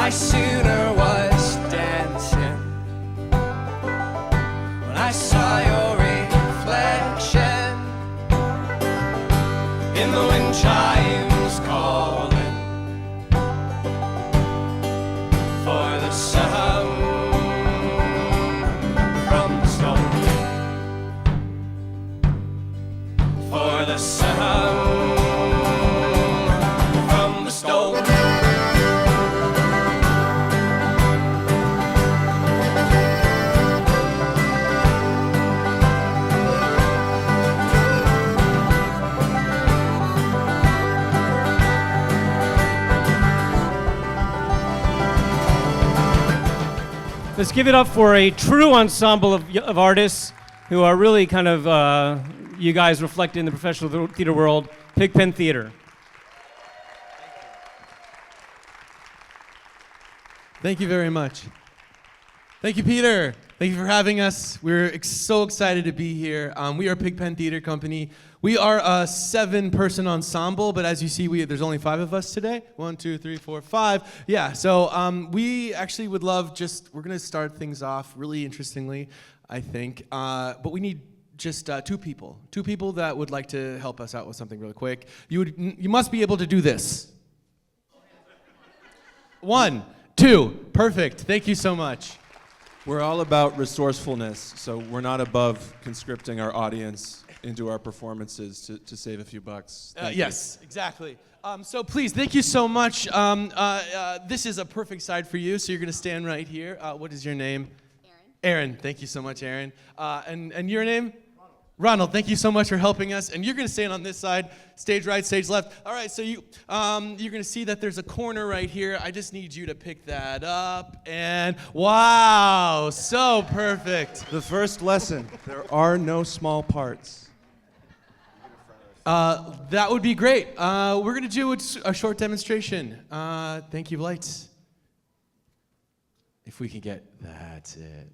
I sooner was dancing when I saw your reflection in the wind chimes calling for the sun from the stone, for the sun from the stone. Let's give it up for a true ensemble of artists who are really kind of, you guys reflected in the professional theater world, PigPen Theatre. Thank you very much. Thank you, Peter. Thank you for having us. We're so excited to be here. We are PigPen Theatre Company. We are a 7-person ensemble, but as you see, there's only 5 of us today. 1, 2, 3, 4, 5. Yeah, so we actually would love we're gonna start things off really interestingly, I think. But we need just 2 people. 2 people that would like to help us out with something really quick. You must be able to do this. 1, 2, perfect. Thank you so much. We're all about resourcefulness, so we're not above conscripting our audience into our performances to save a few bucks. Yes, exactly. So please, thank you so much. This is a perfect side for you, so you're going to stand right here. What is your name? Aaron. Thank you so much, Aaron. And your name? Ronald, thank you so much for helping us. And you're going to stand on this side, stage right, stage left. All right, so you're going to see that there's a corner right here. I just need you to pick that up. And wow, so perfect. The first lesson, there are no small parts. That would be great. We're going to do a short demonstration. Thank you, lights. If we can get, that's it.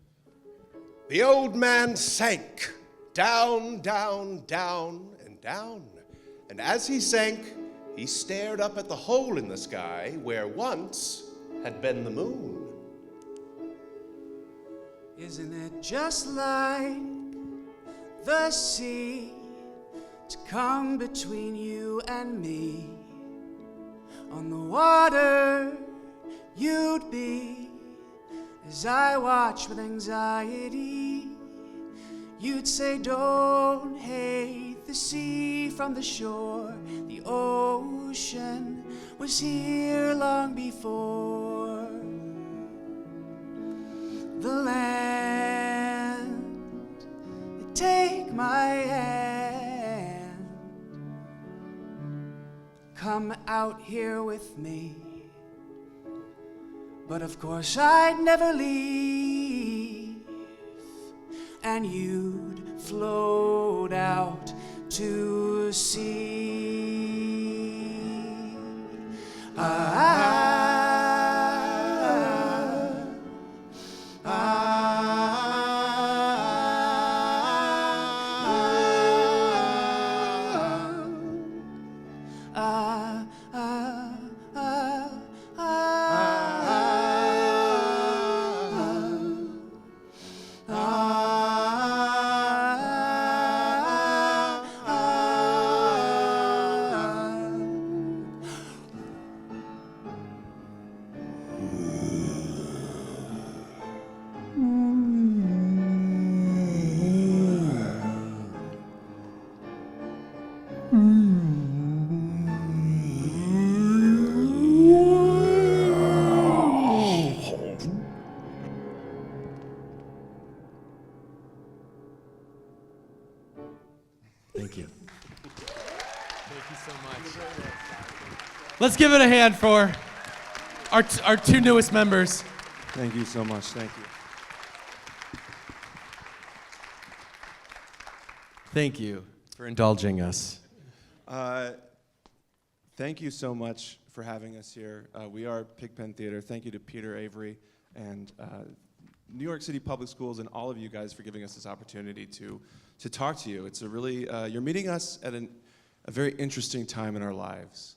The old man sank. Down, down, down, and down. And as he sank, he stared up at the hole in the sky where once had been the moon. Isn't it just like the sea to come between you and me? On the water you'd be as I watch with anxiety. You'd say, don't hate the sea from the shore. The ocean was here long before. The land, take my hand. Come out here with me. But of course I'd never leave. And you'd float out to sea. Thank you. Thank you so much. Let's give it a hand for our 2 newest members. Thank you so much. Thank you. Thank you for indulging us. Thank you so much for having us here. We are PigPen Theatre. Thank you to Peter Avery and New York City Public Schools and all of you guys for giving us this opportunity to talk to you. It's a really, you're meeting us at a very interesting time in our lives.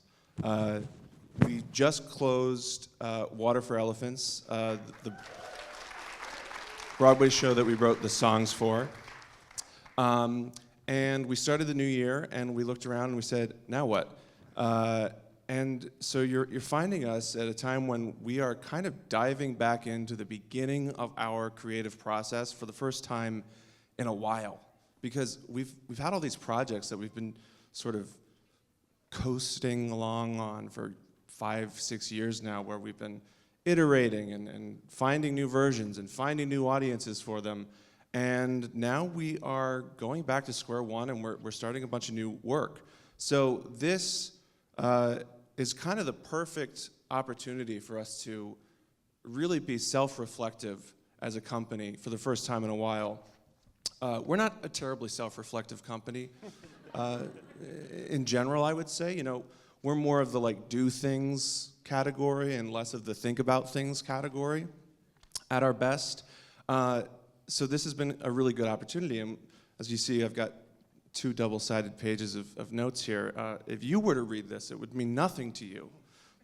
we just closed Water for Elephants, the Broadway show that we wrote the songs for. And we started the new year, and we looked around and we said, now what? And so you're finding us at a time when we are kind of diving back into the beginning of our creative process for the first time in a while. Because we've had all these projects that we've been sort of coasting along on for 5-6 years now, where we've been iterating and finding new versions and finding new audiences for them. And now we are going back to square one, and we're starting a bunch of new work. So this is kind of the perfect opportunity for us to really be self-reflective as a company for the first time in a while. We're not a terribly self-reflective company. In general, I would say, we're more of the like do things category and less of the think about things category at our best. So this has been a really good opportunity. And as you see, I've got 2 double-sided pages of notes here. If you were to read this, it would mean nothing to you.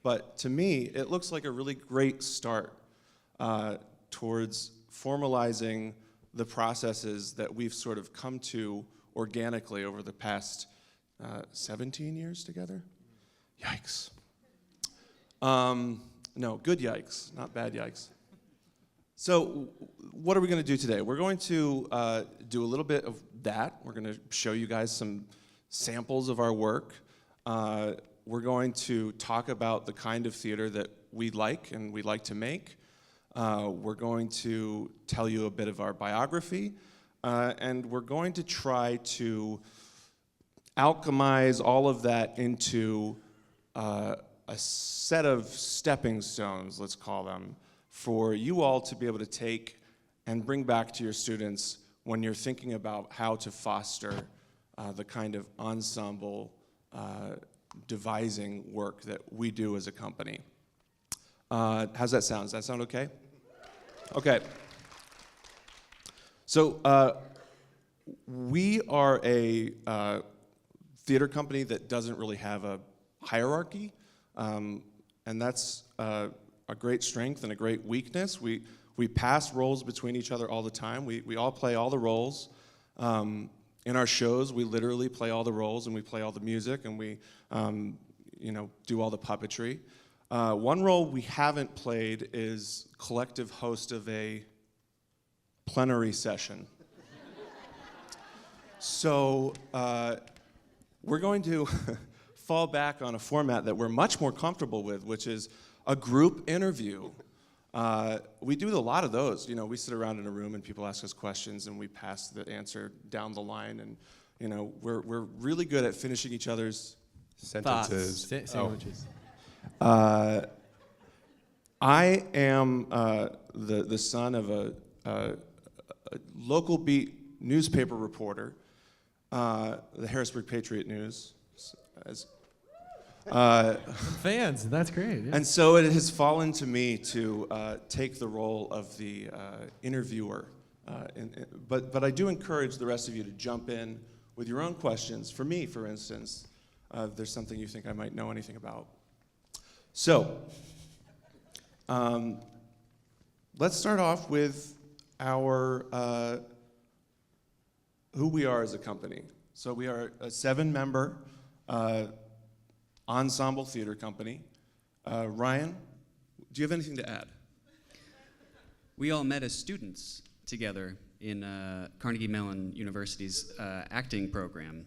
But to me, it looks like a really great start towards formalizing the processes that we've sort of come to organically over the past 17 years together. Yikes. No, good yikes, not bad yikes. So what are we going to do today? We're going to do a little bit of that. We're going to show you guys some samples of our work. We're going to talk about the kind of theater that we like and we like to make. We're going to tell you a bit of our biography. And we're going to try to alchemize all of that into a set of stepping stones, let's call them, for you all to be able to take and bring back to your students when you're thinking about how to foster the kind of ensemble devising work that we do as a company. How's that sound? Does that sound okay? Okay. So we are a theater company that doesn't really have a hierarchy, and that's a great strength and a great weakness. We pass roles between each other all the time. We all play all the roles. In our shows, we literally play all the roles, and we play all the music, and we do all the puppetry. One role we haven't played is collective host of a plenary session. So we're going to fall back on a format that we're much more comfortable with, which is a group interview. We do a lot of those. We sit around in a room and people ask us questions and we pass the answer down the line, and we're really good at finishing each other's sentences. Sandwiches. I am the son of a local beat newspaper reporter, the Harrisburg Patriot News. Fans, that's great. Yeah. And so it has fallen to me to take the role of the interviewer. But I do encourage the rest of you to jump in with your own questions. For me, for instance, if there's something you think I might know anything about. So let's start off with our who we are as a company. So we are a 7-member ensemble theater company. Ryan, do you have anything to add? We all met as students together in Carnegie Mellon University's acting program.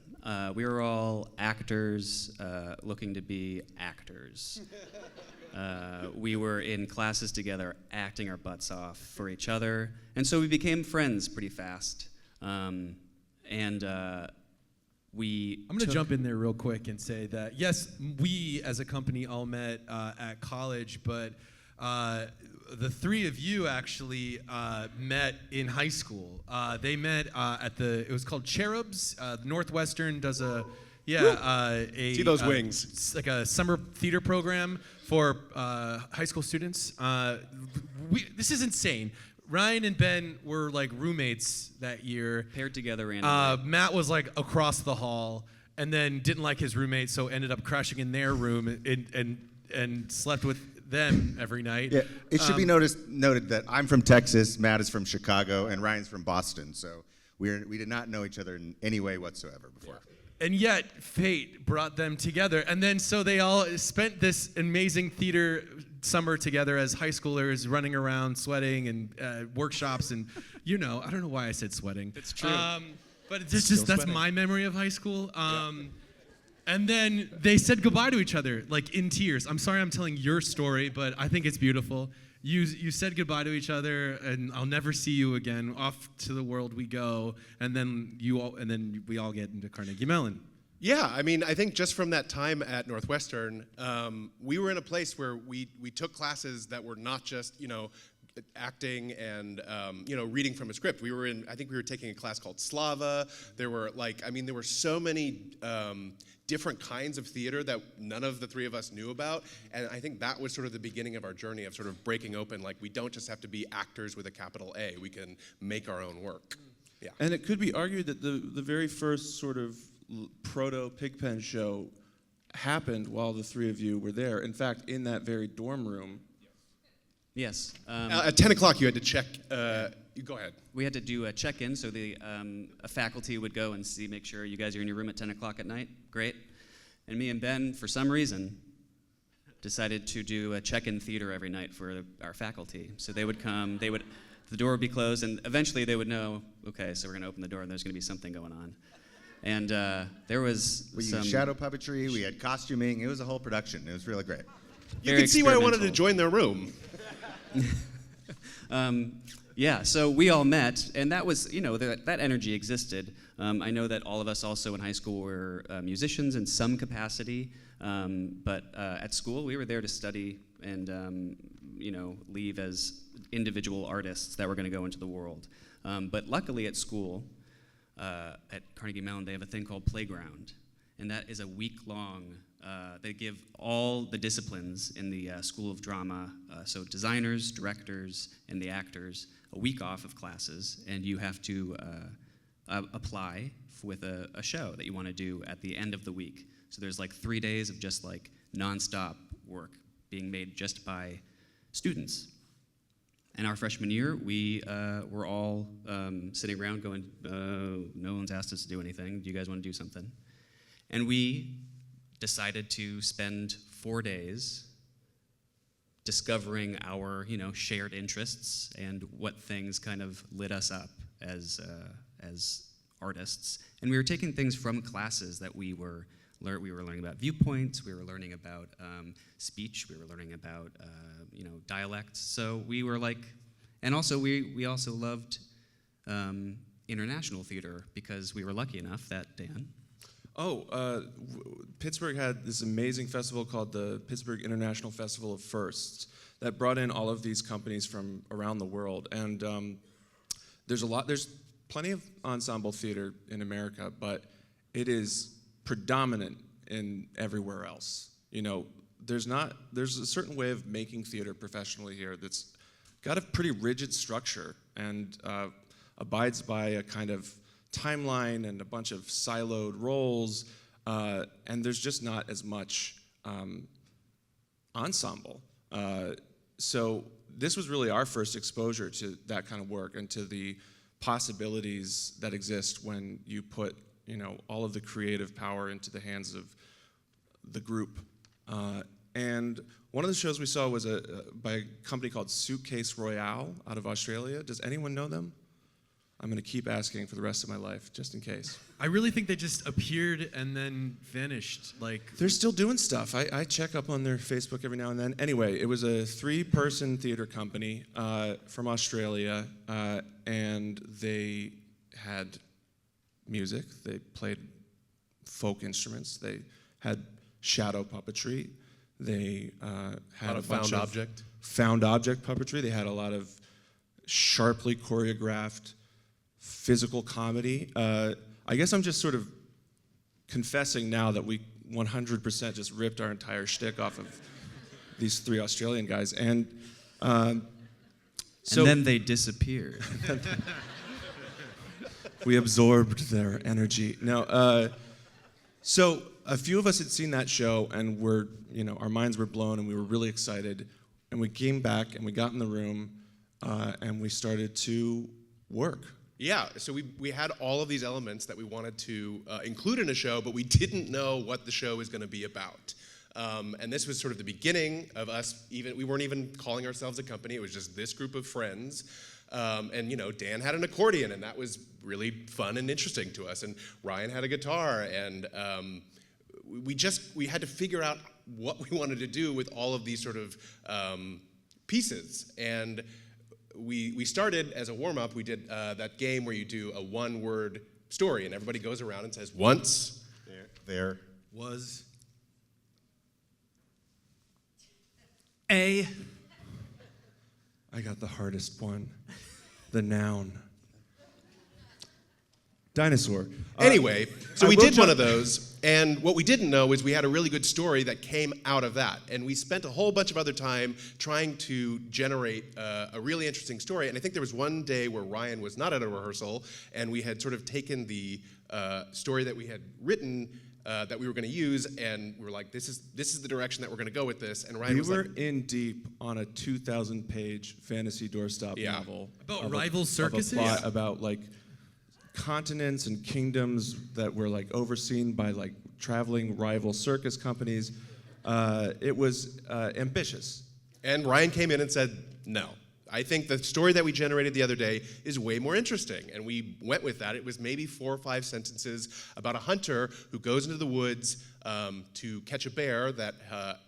We were all actors looking to be actors. We were in classes together acting our butts off for each other, and so we became friends pretty fast. I'm going to jump in there real quick and say that, yes, we as a company all met at college, but the 3 of you actually met in high school. They met it was called Cherubs. Northwestern does see those wings. It's like a summer theater program for high school students. This is insane. Ryan and Ben were like roommates that year. Paired together and Matt was like across the hall and then didn't like his roommate, so ended up crashing in their room and and slept with them every night. Yeah, it should be noted that I'm from Texas, Matt is from Chicago, and Ryan's from Boston. So we did not know each other in any way whatsoever before. And yet, fate brought them together. And then so they all spent this amazing theater summer together as high schoolers, running around, sweating, and workshops. And, I don't know why I said sweating. It's true. But it's just that's my memory of high school. And then they said goodbye to each other, like in tears. I'm sorry I'm telling your story, but I think it's beautiful. You said goodbye to each other, and I'll never see you again. Off to the world we go, and then we all get into Carnegie Mellon. Yeah, I mean, I think just from that time at Northwestern, we were in a place where we took classes that were not just, acting and, reading from a script. I think we were taking a class called Slava. There were so many different kinds of theater that none of the three of us knew about. And I think that was sort of the beginning of our journey of sort of breaking open, like we don't just have to be actors with a capital A, we can make our own work. Yeah. And it could be argued that the very first sort of proto PigPen show happened while the three of you were there. In fact, in that very dorm room. Yes. At 10 o'clock, you had to check. You go ahead. We had to do a check-in, so a faculty would go and make sure you guys are in your room at 10 o'clock at night. Great. And me and Ben, for some reason, decided to do a check-in theater every night for our faculty. So they would come, the door would be closed, and eventually they would know, okay, so we're going to open the door, and there's going to be something going on. And there was We used shadow puppetry, we had costuming, it was a whole production. It was really great. You can see why I wanted to join their room. Yeah, so we all met, and that was, that energy existed. I know that all of us also in high school were musicians in some capacity, but at school we were there to study and, leave as individual artists that were going to go into the world. But luckily at school, at Carnegie Mellon, they have a thing called Playground, and that is a week-long. They give all the disciplines in the School of Drama, so designers, directors, and the actors, a week off of classes, and you have to apply with a show that you want to do at the end of the week. So there's like 3 days of just like nonstop work being made just by students. And our freshman year, we were all sitting around going, no one's asked us to do anything. Do you guys want to do something? And we decided to spend 4 days discovering our, shared interests and what things kind of lit us up as artists. And we were taking things from classes that we were learning about viewpoints, we were learning about speech, we were learning about, dialects. So we were like, and also we also loved international theater because we were lucky enough that, Dan, Pittsburgh had this amazing festival called the Pittsburgh International Festival of Firsts that brought in all of these companies from around the world. And there's plenty of ensemble theater in America, but it is predominant in everywhere else. There's a certain way of making theater professionally here that's got a pretty rigid structure and abides by a kind of timeline and a bunch of siloed roles, and there's just not as much ensemble. So this was really our first exposure to that kind of work and to the possibilities that exist when you put, all of the creative power into the hands of the group. And one of the shows we saw was by a company called Suitcase Royale out of Australia. Does anyone know them? I'm going to keep asking for the rest of my life, just in case. I really think they just appeared and then vanished. They're still doing stuff. I check up on their Facebook every now and then. Anyway, it was a 3-person theater company from Australia, and they had music. They played folk instruments. They had shadow puppetry. They had a bunch of found object puppetry. They had a lot of sharply choreographed physical comedy. I guess I'm just sort of confessing now that we 100% just ripped our entire shtick off of these 3 Australian guys. And so then they disappeared. we absorbed their energy. No, so a few of us had seen that show, and our minds were blown, and we were really excited. And we came back, and we got in the room, and we started to work. Yeah, so we had all of these elements that we wanted to include in a show, but we didn't know what the show was going to be about. And this was sort of the beginning of us. We weren't even calling ourselves a company. It was just this group of friends. And Dan had an accordion, and that was really fun and interesting to us. And Ryan had a guitar, and we had to figure out what we wanted to do with all of these sort of pieces. And we started as a warm-up. We did that game where you do a one-word story, and everybody goes around and says, once There. Was. I got the hardest one. The noun. Dinosaur. Anyway, so I we will did one jump- of those, and what we didn't know is we had a really good story that came out of that. And we spent a whole bunch of other time trying to generate a really interesting story. And I think there was one day where Ryan was not at a rehearsal, and we had sort of taken the story that we had written that we were going to use, and we were like, this is the direction that we're going to go with this. And Ryan We was were like, in deep on a 2,000-page fantasy doorstop Yeah. novel About of rival of a circuses? plot about like continents and kingdoms that were like overseen by like traveling rival circus companies. It was ambitious. and Ryan came in and said, no. I think the story that we generated the other day is way more interesting. And we went with that. It was maybe 4 or 5 sentences about a hunter who goes into the woods to catch a bear that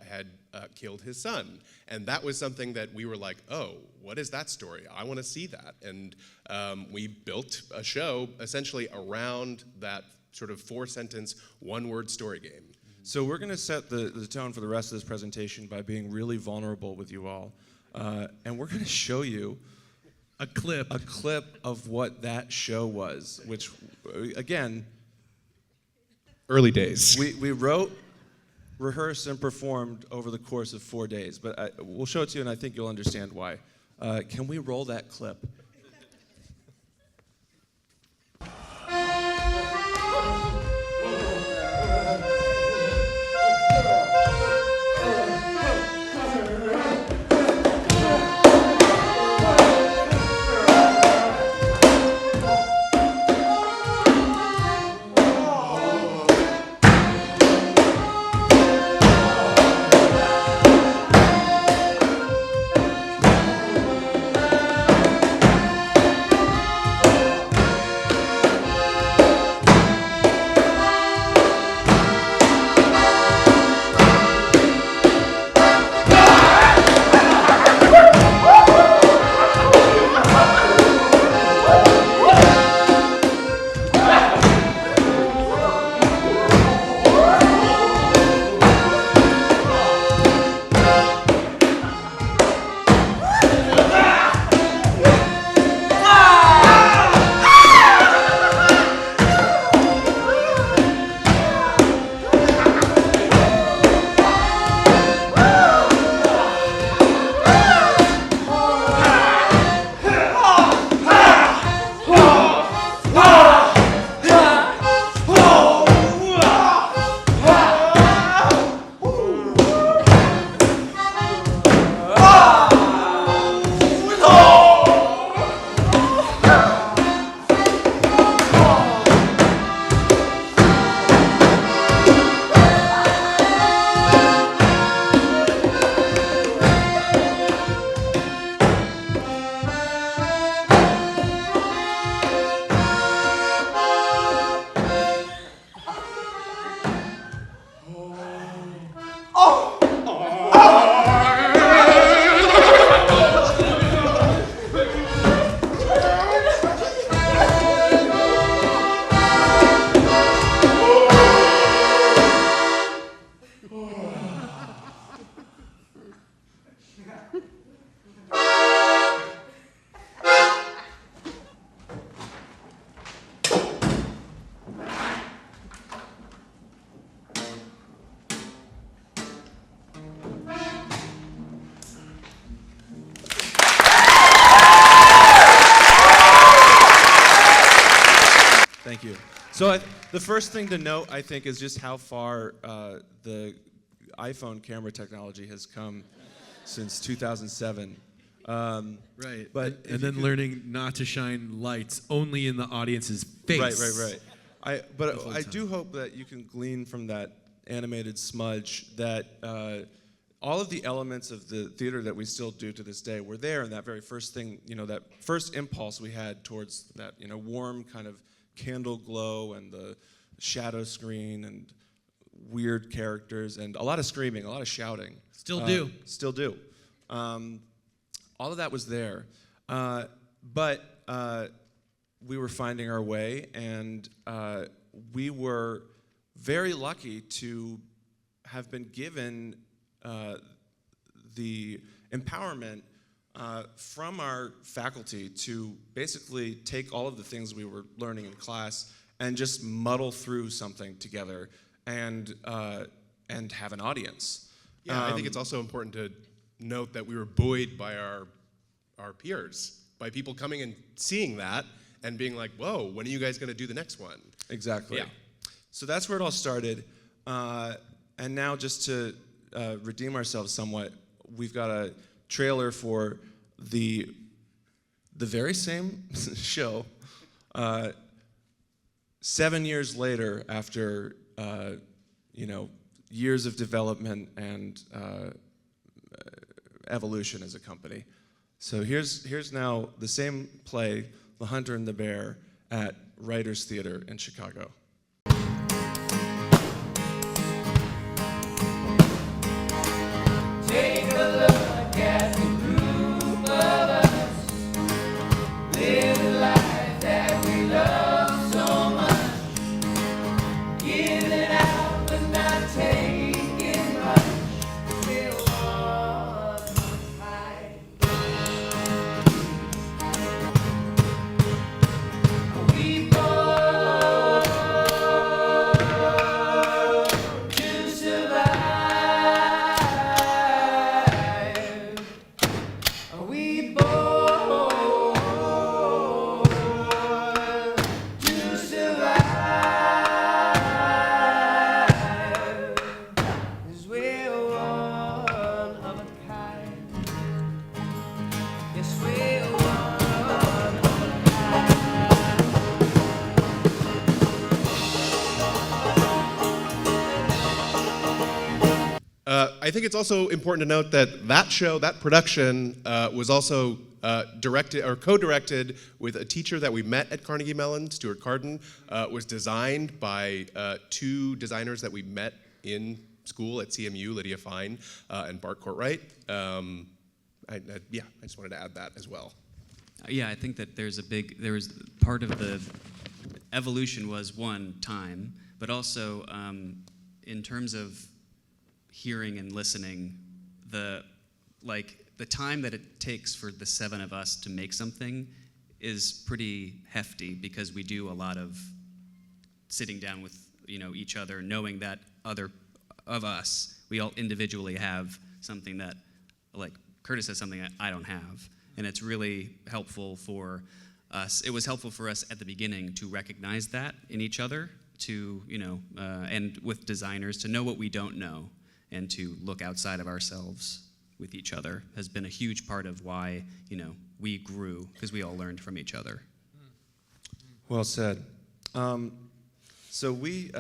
had killed his son. And that was something that we were like, oh, what is that story? I want to see that. And we built a show essentially around that sort of 4-sentence, one-word story game. So we're going to set the tone for the rest of this presentation by being really vulnerable with you all. And we're going to show you A clip. a clip of what that show was, which, again, Early days. we wrote, rehearsed, and performed over the course of 4 days. But we'll show it to you, and I think you'll understand why. Can we roll that clip? Thank you. So the first thing to note, I think, is just how far the iPhone camera technology has come since 2007. Right. But and then learning not to shine lights only in the audience's face. Right. I do hope that you can glean from that animated smudge that all of the elements of the theater that we still do to this day were there in that very first thing, that first impulse we had towards that, warm kind of candle glow and the shadow screen and weird characters and a lot of screaming, a lot of shouting. Still do. All of that was there, but we were finding our way, and we were very lucky to have been given the empowerment from our faculty to basically take all of the things we were learning in class and just muddle through something together and have an audience. Yeah, I think it's also important to note that we were buoyed by our peers, by people coming and seeing that and being like, whoa, when are you guys going to do the next one? Exactly. Yeah. So that's where it all started. And now just to redeem ourselves somewhat, we've got a trailer for the very same show 7 years later after, years of development and evolution as a company. So here's now the same play, The Hunter and the Bear, at Writers Theater in Chicago. Take a look at the group of us, live the life that we love so much, giving out but not taking much, still on high. We born to survive. We born to survive. 'Cause we're one of a kind. Yes, we're one of a I think it's also important to note that show, that production, was also directed or co-directed with a teacher that we met at Carnegie Mellon, Stuart Carden. Was designed by two designers that we met in school at CMU, Lydia Fine and Bart Courtwright. I just wanted to add that as well. Yeah, I think that there was part of the evolution was one time, but also in terms of hearing and listening, the time that it takes for the seven of us to make something is pretty hefty because we do a lot of sitting down with each other, knowing that other of us, we all individually have something that, like Curtis has something that I don't have, and it's really helpful for us. It was helpful for us at the beginning to recognize that in each other, to and with designers to know what we don't know, and to look outside of ourselves with each other has been a huge part of why we grew, because we all learned from each other. Well said. So we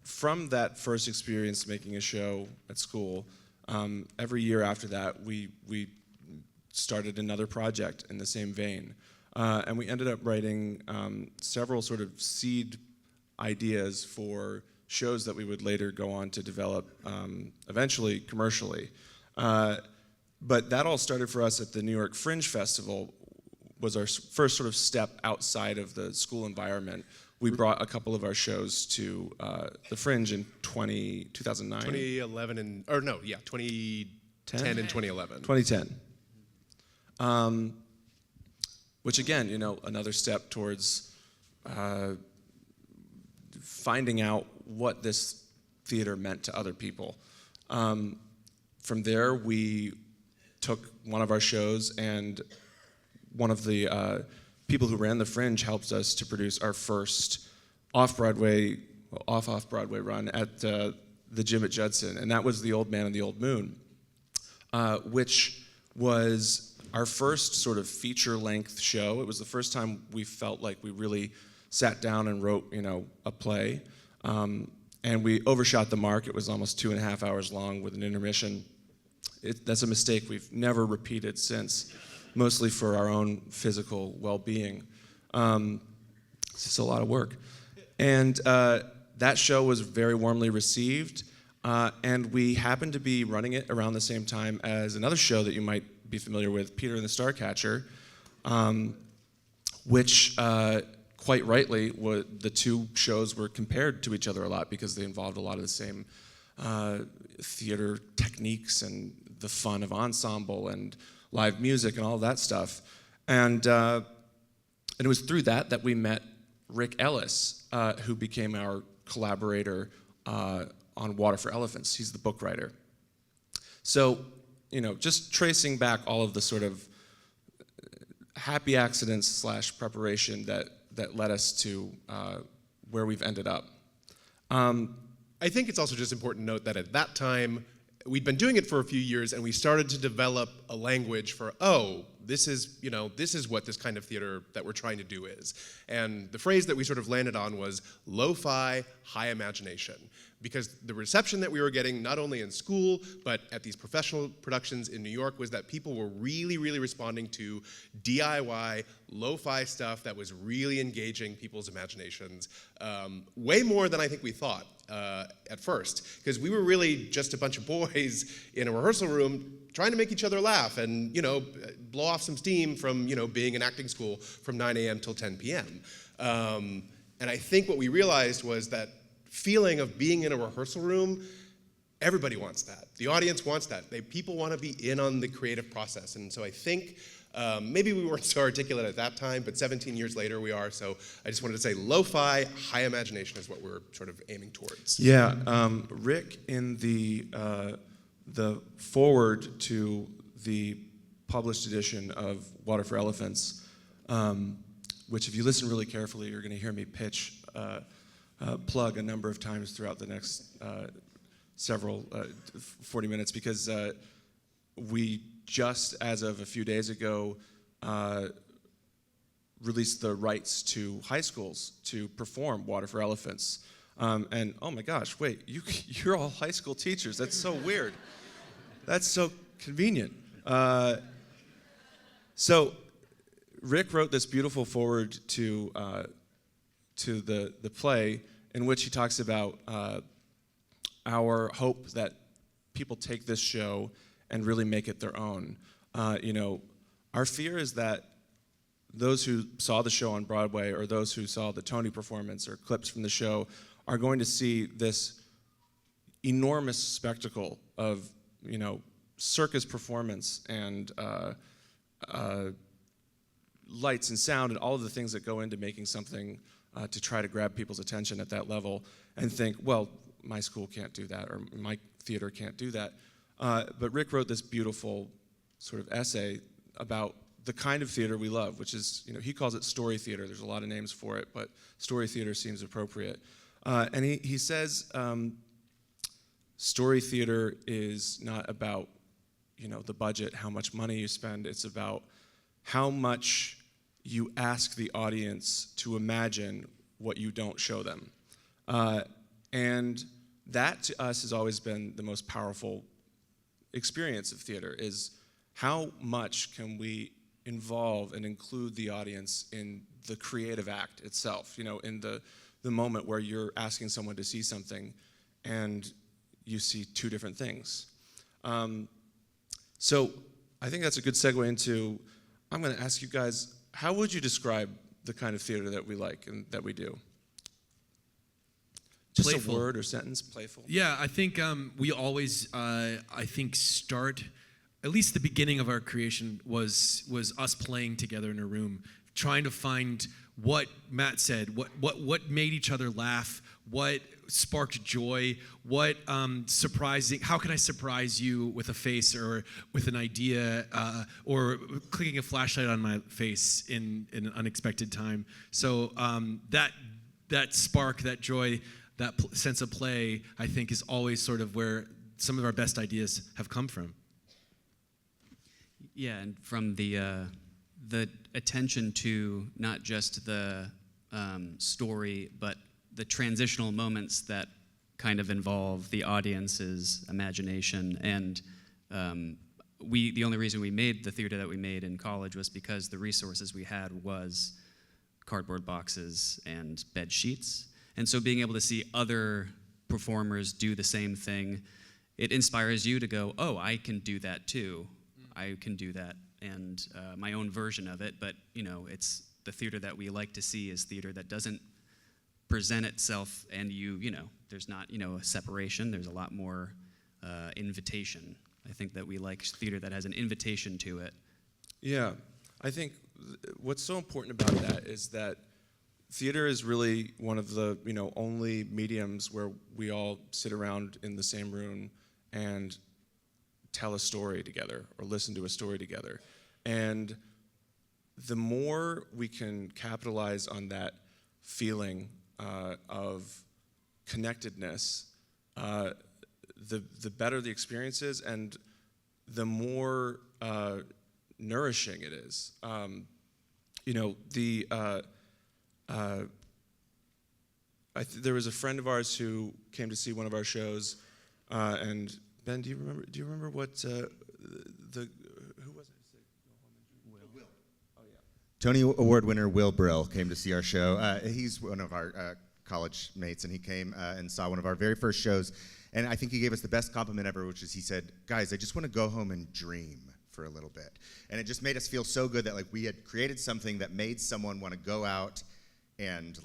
from that first experience making a show at school, every year after that, we started another project in the same vein. And we ended up writing several sort of seed ideas for shows that we would later go on to develop eventually commercially. But that all started for us at the New York Fringe Festival, was our first sort of step outside of the school environment. We brought a couple of our shows to the Fringe in 2009? 2011 and, or no, yeah, 2010 and 2011. 2010. Which again, another step towards finding out what this theater meant to other people. From there, we took one of our shows, and one of the people who ran the Fringe helped us to produce our first off-Broadway run at the Gym at Judson, and that was The Old Man and the Old Moon, which was our first sort of feature-length show. It was the first time we felt like we really sat down and wrote, a play, and we overshot the mark. It was almost 2.5 hours long with an intermission. That's a mistake we've never repeated since, mostly for our own physical well-being. It's just a lot of work. And that show was very warmly received, and we happened to be running it around the same time as another show that you might be familiar with, Peter and the Starcatcher, which quite rightly, the two shows were compared to each other a lot because they involved a lot of the same theater techniques and the fun of ensemble and live music and all that stuff. And it was through that we met Rick Ellis, who became our collaborator on Water for Elephants. He's the book writer. So, just tracing back all of the sort of happy accidents / preparation that led us to where we've ended up. I think it's also just important to note that at that time, we'd been doing it for a few years, and we started to develop a language for, this is what this kind of theater that we're trying to do is. And the phrase that we sort of landed on was lo-fi, high imagination. Because the reception that we were getting, not only in school, but at these professional productions in New York, was that people were really, really responding to DIY, lo-fi stuff that was really engaging people's imaginations, way more than I think we thought at first. Because we were really just a bunch of boys in a rehearsal room trying to make each other laugh and, blow off some steam from, being in acting school from 9 a.m. till 10 p.m. And I think what we realized was that feeling of being in a rehearsal room, everybody wants that. The audience wants that. People want to be in on the creative process. And so I think maybe we weren't so articulate at that time, but 17 years later we are. So I just wanted to say lo-fi, high imagination is what we're sort of aiming towards. Yeah, Rick in the foreword to the published edition of Water for Elephants, which if you listen really carefully, you're going to hear me plug a number of times throughout the next several 40 minutes, because we just, as of a few days ago, released the rights to high schools to perform Water for Elephants. And oh my gosh, wait, you're all high school teachers. That's so weird. That's so convenient. So Rick wrote this beautiful foreword to the play, in which he talks about our hope that people take this show and really make it their own. Our fear is that those who saw the show on Broadway, or those who saw the Tony performance or clips from the show, are going to see this enormous spectacle of, circus performance and lights and sound and all of the things that go into making something to try to grab people's attention at that level, and think, well, my school can't do that, or my theater can't do that. But Rick wrote this beautiful sort of essay about the kind of theater we love, which is, he calls it story theater. There's a lot of names for it, but story theater seems appropriate. And he says story theater is not about, the budget, how much money you spend. It's about how much you ask the audience to imagine what you don't show them. And that to us has always been the most powerful experience of theater, is how much can we involve and include the audience in the creative act itself, in the moment where you're asking someone to see something and you see two different things. So I think that's a good segue into, I'm going to ask you guys, how would you describe the kind of theater that we like and that we do? Just Playful. a word or sentence, playful. Yeah, I think we always, start, at least the beginning of our creation was us playing together in a room, trying to find what Matt said, what made each other laugh, what sparked joy, what surprising, how can I surprise you with a face or with an idea or clicking a flashlight on my face in an unexpected time. So that spark, that joy, that sense of play, I think is always sort of where some of our best ideas have come from. Yeah, and from the attention to not just the story, but the transitional moments that kind of involve the audience's imagination. And the only reason we made the theater that we made in college was because the resources we had was cardboard boxes and bed sheets. And so being able to see other performers do the same thing, it inspires you to go, oh, I can do that too. I can do that, and my own version of it. But it's the theater that we like to see is theater that doesn't present itself, and there's not a separation. There's a lot more invitation. I think that we like theater that has an invitation to it. Yeah, I think what's so important about that is that theater is really one of the only mediums where we all sit around in the same room and tell a story together or listen to a story together. And the more we can capitalize on that feeling of connectedness, the better the experience is, and the more nourishing it is. There was a friend of ours who came to see one of our shows, and Ben, do you remember what who was it? Will. Oh yeah. Tony Award winner Will Brill came to see our show. He's one of our college mates, and he came and saw one of our very first shows. And I think he gave us the best compliment ever, which is he said, "Guys, I just want to go home and dream for a little bit." And it just made us feel so good that we had created something that made someone want to go out and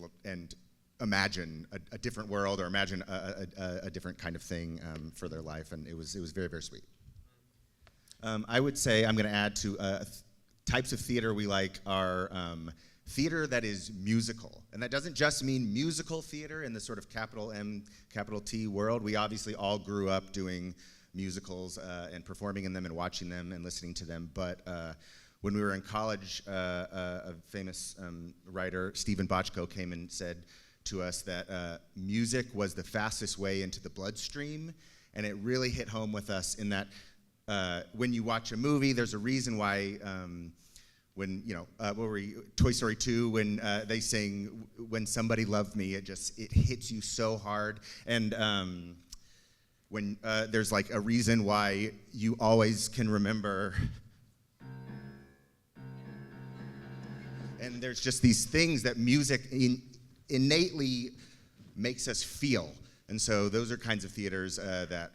imagine a different world, or imagine a different kind of thing for their life, and it was very, very sweet. I would say I'm going to add to types of theater we like are theater that is musical, and that doesn't just mean musical theater in the sort of capital M, capital T world. We obviously all grew up doing musicals and performing in them and watching them and listening to them, but when we were in college, a famous writer, Stephen Bochco, came and said to us that music was the fastest way into the bloodstream, and it really hit home with us in that when you watch a movie, there's a reason why when what were we, Toy Story 2, when they sing "When Somebody Loved Me," it hits you so hard, and when there's a reason why you always can remember. And there's just these things that music innately makes us feel. And so those are kinds of theaters that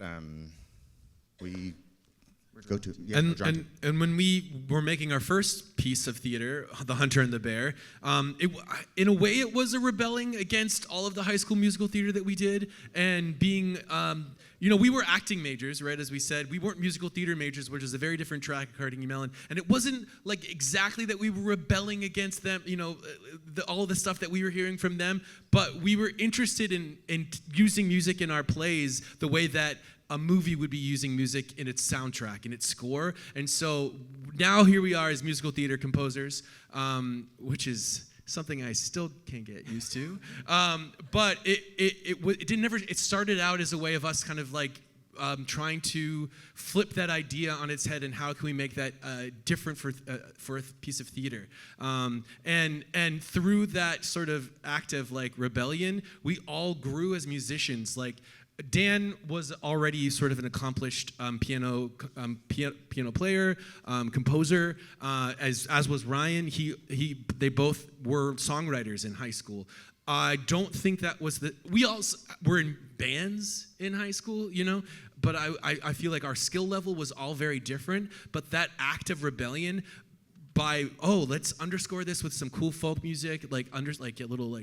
we go to. Yeah, and when we were making our first piece of theater, The Hunter and the Bear, in a way it was a rebelling against all of the High School Musical theater that we did, and being, we were acting majors, right, as we said. We weren't musical theater majors, which is a very different track at Carnegie Mellon, and it wasn't exactly that we were rebelling against them, all of the stuff that we were hearing from them, but we were interested in using music in our plays the way that a movie would be using music in its soundtrack, in its score. And so now here we are as musical theater composers, which is something I still can't get used to. But it started out as a way of us kind of trying to flip that idea on its head, and how can we make that different for a piece of theater. And through that sort of act of rebellion, we all grew as musicians. Dan was already sort of an accomplished piano player, composer, as was Ryan. They both were songwriters in high school. I don't think that was we all were in bands in high school, but I feel like our skill level was all very different. But that act of rebellion, let's underscore this with some cool folk music, a little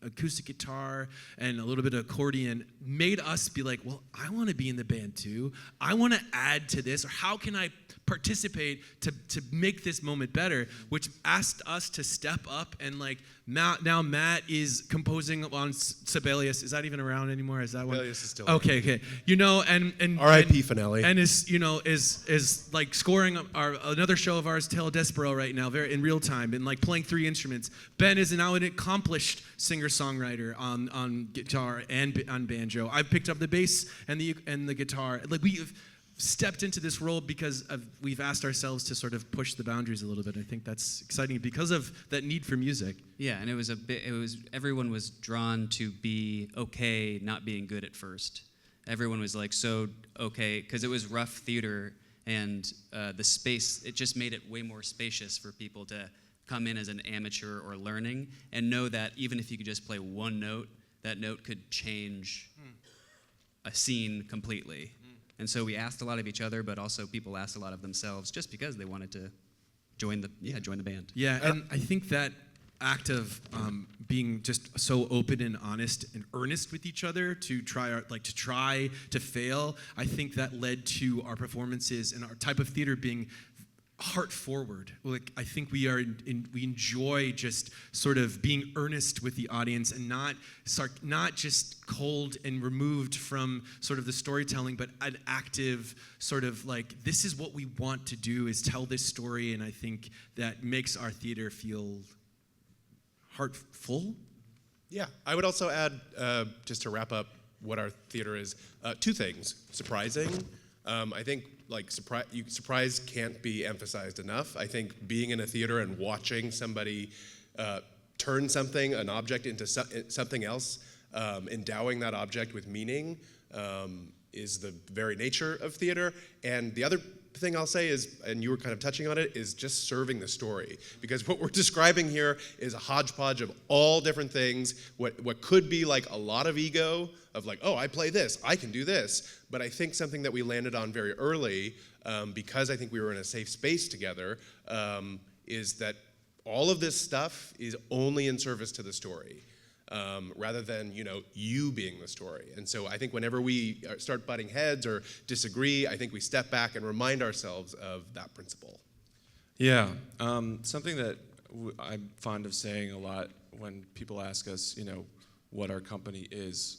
acoustic guitar and a little bit of accordion, made us be well, I want to be in the band too. I want to add to this, or how can I participate to make this moment better, which asked us to step up and like now Matt is composing on Sibelius. Is that even around anymore? Is that one? Sibelius is still okay. You know, and R.I.P. Finale. and is like scoring another show of ours, Tale Despero, right now, very in real time, and like playing 3 instruments. Ben is now an accomplished singer-songwriter on guitar and on banjo. I've picked up the bass and the guitar. Like we've stepped into this role because we've asked ourselves to sort of push the boundaries a little bit. I think that's exciting because of that need for music. Yeah, and everyone was drawn to be okay not being good at first. Everyone was like so okay, because it was rough theater, and the space, it just made it way more spacious for people to come in as an amateur or learning and know that even if you could just play one note, that note could change a scene completely. And so we asked a lot of each other, but also people asked a lot of themselves just because they wanted to join the band. Yeah, and I think that act of being just so open and honest and earnest with each other to try to fail, I think that led to our performances and our type of theater being heart forward. Like I think we enjoy just sort of being earnest with the audience and not just cold and removed from sort of the storytelling, but an active sort of like, this is what we want to do, is tell this story, and I think that makes our theater feel heartful. Yeah, I would also add, just to wrap up what our theater is, 2 things. Surprising. I think surprise can't be emphasized enough. I think being in a theater and watching somebody turn an object into something else, endowing that object with meaning, is the very nature of theater. And the other thing I'll say is, and you were kind of touching on it, is just serving the story. Because what we're describing here is a hodgepodge of all different things, what could be like a lot of ego, of like, oh, I play this, I can do this. But I think something that we landed on very early, because I think we were in a safe space together, is that all of this stuff is only in service to the story. Rather than you being the story. And so I think whenever we start butting heads or disagree, I think we step back and remind ourselves of that principle. Yeah, something that I'm fond of saying a lot when people ask us, what our company is,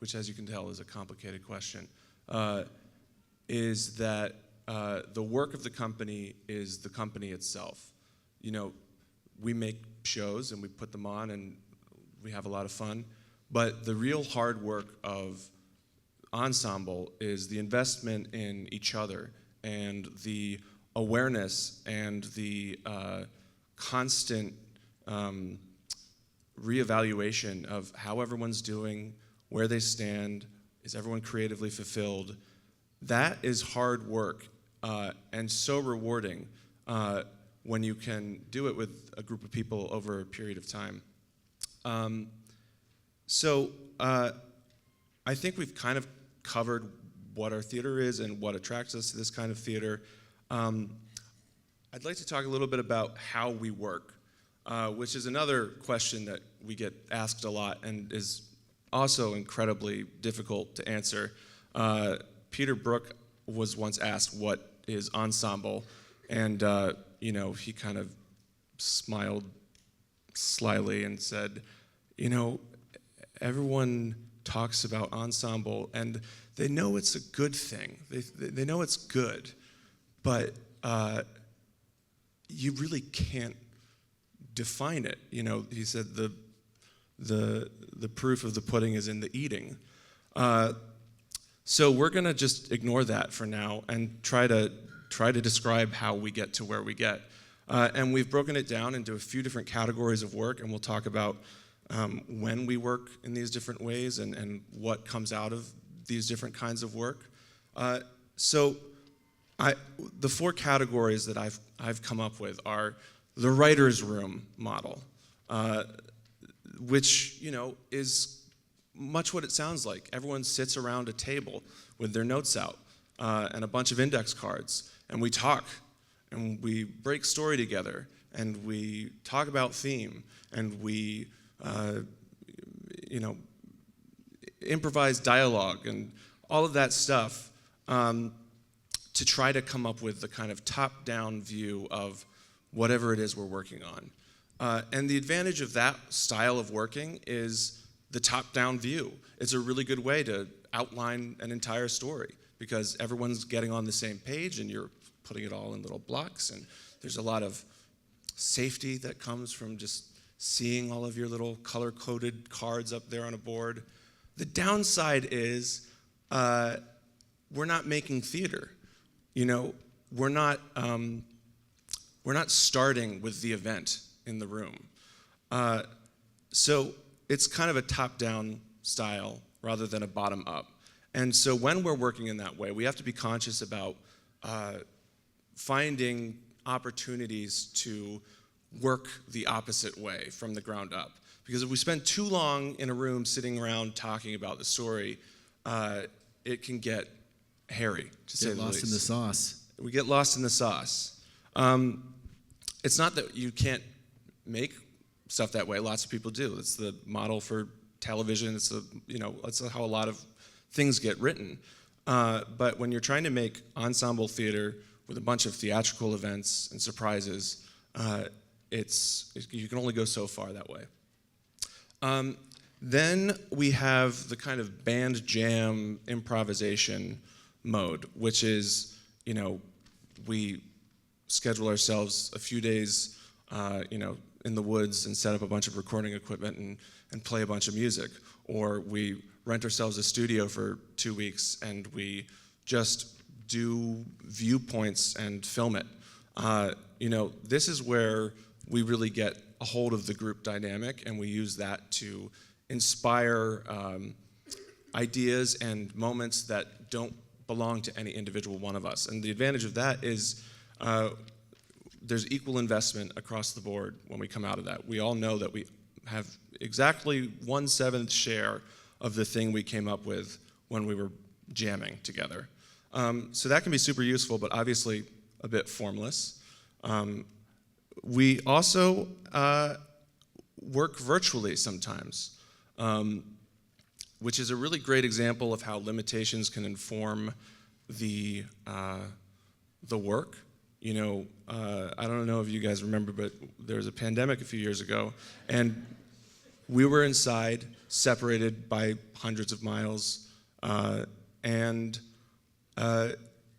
which as you can tell is a complicated question, is that the work of the company is the company itself. We make shows and we put them on and we have a lot of fun, but the real hard work of ensemble is the investment in each other and the awareness and the constant reevaluation of how everyone's doing, where they stand, is everyone creatively fulfilled. That is hard work and so rewarding when you can do it with a group of people over a period of time. So I think we've kind of covered what our theater is and what attracts us to this kind of theater. I'd like to talk a little bit about how we work, which is another question that we get asked a lot and is also incredibly difficult to answer. Peter Brook was once asked what is ensemble, and he kind of smiled slyly and said, everyone talks about ensemble and they know it's a good thing. They know it's good, but you really can't define it. He said the proof of the pudding is in the eating. So we're gonna just ignore that for now and try to describe how we get to where we get. And we've broken it down into a few different categories of work, and we'll talk about when we work in these different ways and what comes out of these different kinds of work. So the 4 categories that I've come up with are the writer's room model, which is much what it sounds like. Everyone sits around a table with their notes out and a bunch of index cards, and we talk, and we break story together, and we talk about theme, and we improvise dialogue and all of that stuff to to try to come up with the kind of top-down view of whatever it is we're working on. And the advantage of that style of working is the top-down view. It's a really good way to outline an entire story because everyone's getting on the same page and you're putting it all in little blocks, and there's a lot of safety that comes from just seeing all of your little color-coded cards up there on a board. The downside is we're not making theater. You know, we're not starting with the event in the room. So it's kind of a top-down style rather than a bottom-up. And so when we're working in that way, we have to be conscious about finding opportunities to work the opposite way from the ground up. Because if we spend too long in a room sitting around talking about the story, it can get hairy, to say the least. Get lost in the sauce. We get lost in the sauce. It's not that you can't make stuff that way. Lots of people do. It's the model for television. That's how a lot of things get written. But when you're trying to make ensemble theater with a bunch of theatrical events and surprises, you can only go so far that way. Then we have the kind of band jam improvisation mode, which is, we schedule ourselves a few days, in the woods and set up a bunch of recording equipment and play a bunch of music. Or we rent ourselves a studio for 2 weeks and we just do viewpoints and film it. This is where we really get a hold of the group dynamic, and we use that to inspire ideas and moments that don't belong to any individual one of us. And the advantage of that is there's equal investment across the board when we come out of that. We all know that we have exactly 1/7 share of the thing we came up with when we were jamming together. So that can be super useful, but obviously a bit formless. We also work virtually sometimes, which is a really great example of how limitations can inform the work. I don't know if you guys remember, but there was a pandemic a few years ago, and we were inside, separated by hundreds of miles, and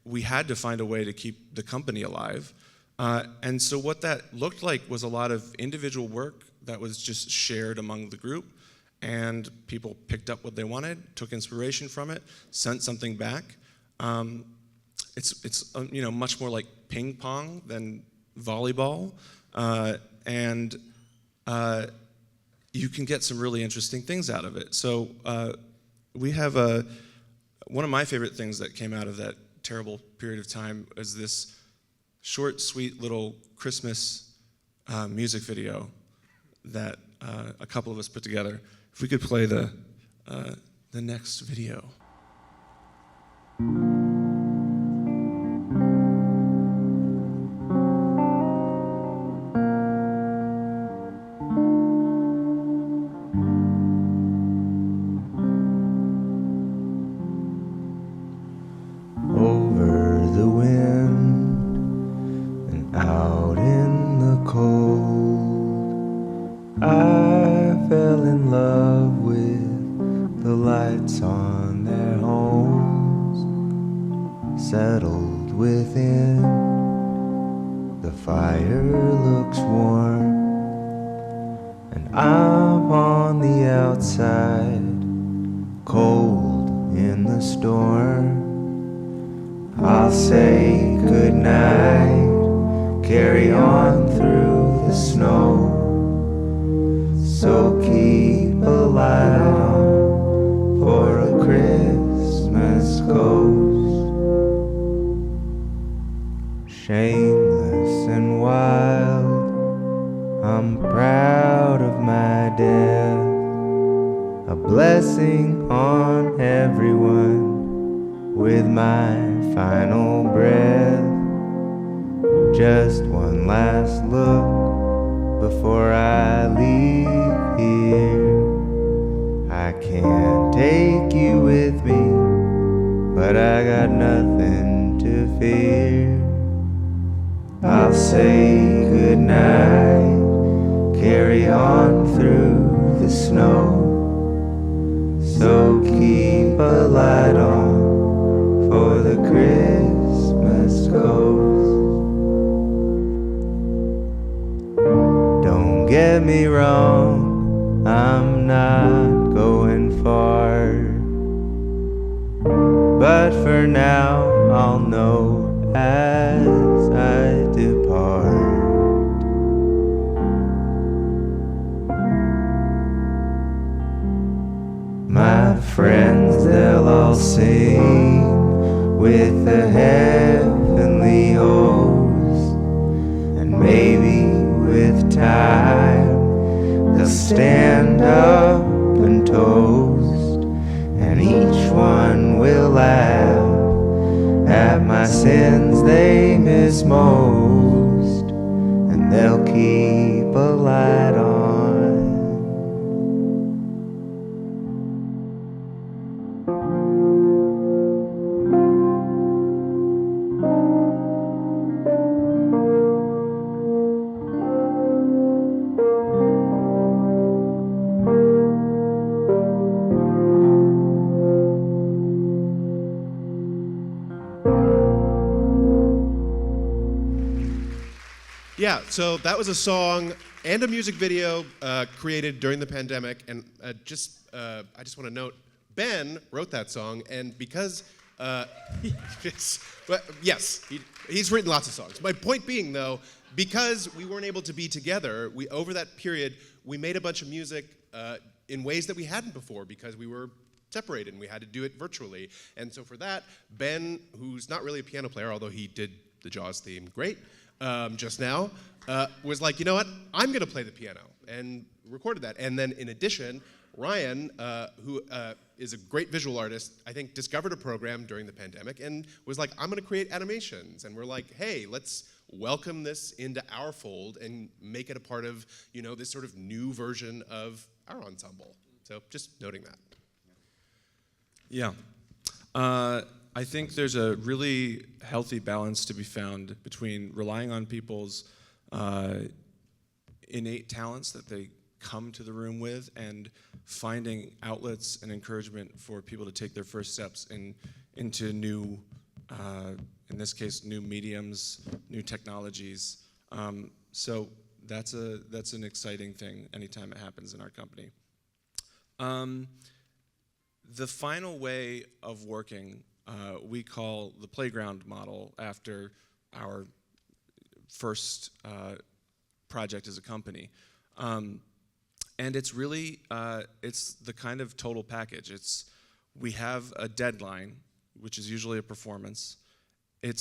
we had to find a way to keep the company alive. And so what that looked like was a lot of individual work that was just shared among the group, and people picked up what they wanted, took inspiration from it, sent something back. It's much more like ping pong than volleyball, and you can get some really interesting things out of it. So we have one of my favorite things that came out of that terrible period of time is this short, sweet little Christmas music video that a couple of us put together. If we could play the next video. Over the wind and out in the cold, I fell in love with the lights on their homes, settled within. The fire looks warm, and I'm on the outside, cold in the storm. I'll say goodnight, carry on through the snow. So keep a light on for a Christmas ghost. Shameless and wild, I'm proud of my death, a blessing on everyone with my final breath. Just one last look before I leave here. I can't take you with me, but I got nothing to fear. here. I'll say goodnight, carry on through the snow. So keep a light on for the Christmas ghost. Don't get me wrong, I'm not going far, but for now I'll know as I depart. My friends, they'll all sing with the heavenly host, and maybe with time they'll stand up and toast, and each one will laugh at my sins they miss most, and they'll keep a light on. Yeah, so that was a song and a music video created during the pandemic, and I just want to note, Ben wrote that song, and because he's written lots of songs. My point being, though, because we weren't able to be together, over that period we made a bunch of music in ways that we hadn't before because we were separated and we had to do it virtually. And so for that, Ben, who's not really a piano player, although he did the Jaws theme great just now, was like, you know what, I'm going to play the piano, and recorded that. And then in addition, Ryan, who is a great visual artist, I think discovered a program during the pandemic and was like, I'm going to create animations. And we're like, hey, let's welcome this into our fold and make it a part of, this sort of new version of our ensemble. So just noting that. Yeah. I think there's a really healthy balance to be found between relying on people's innate talents that they come to the room with and finding outlets and encouragement for people to take their first steps into new, in this case, new mediums, new technologies. So that's an exciting thing anytime it happens in our company. The final way of working we call the playground model after our first project as a company. And it's really, it's the kind of total package. We have a deadline, which is usually a performance. We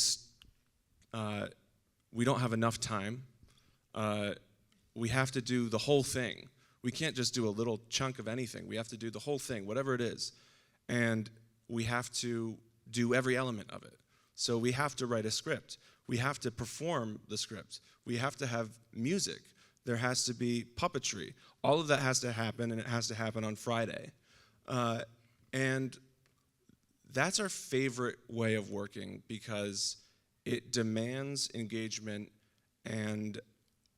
don't have enough time. We have to do the whole thing. We can't just do a little chunk of anything. We have to do the whole thing, whatever it is. And we have to do every element of it. So we have to write a script. We have to perform the script. We have to have music. There has to be puppetry. All of that has to happen, and it has to happen on Friday. And that's our favorite way of working because it demands engagement and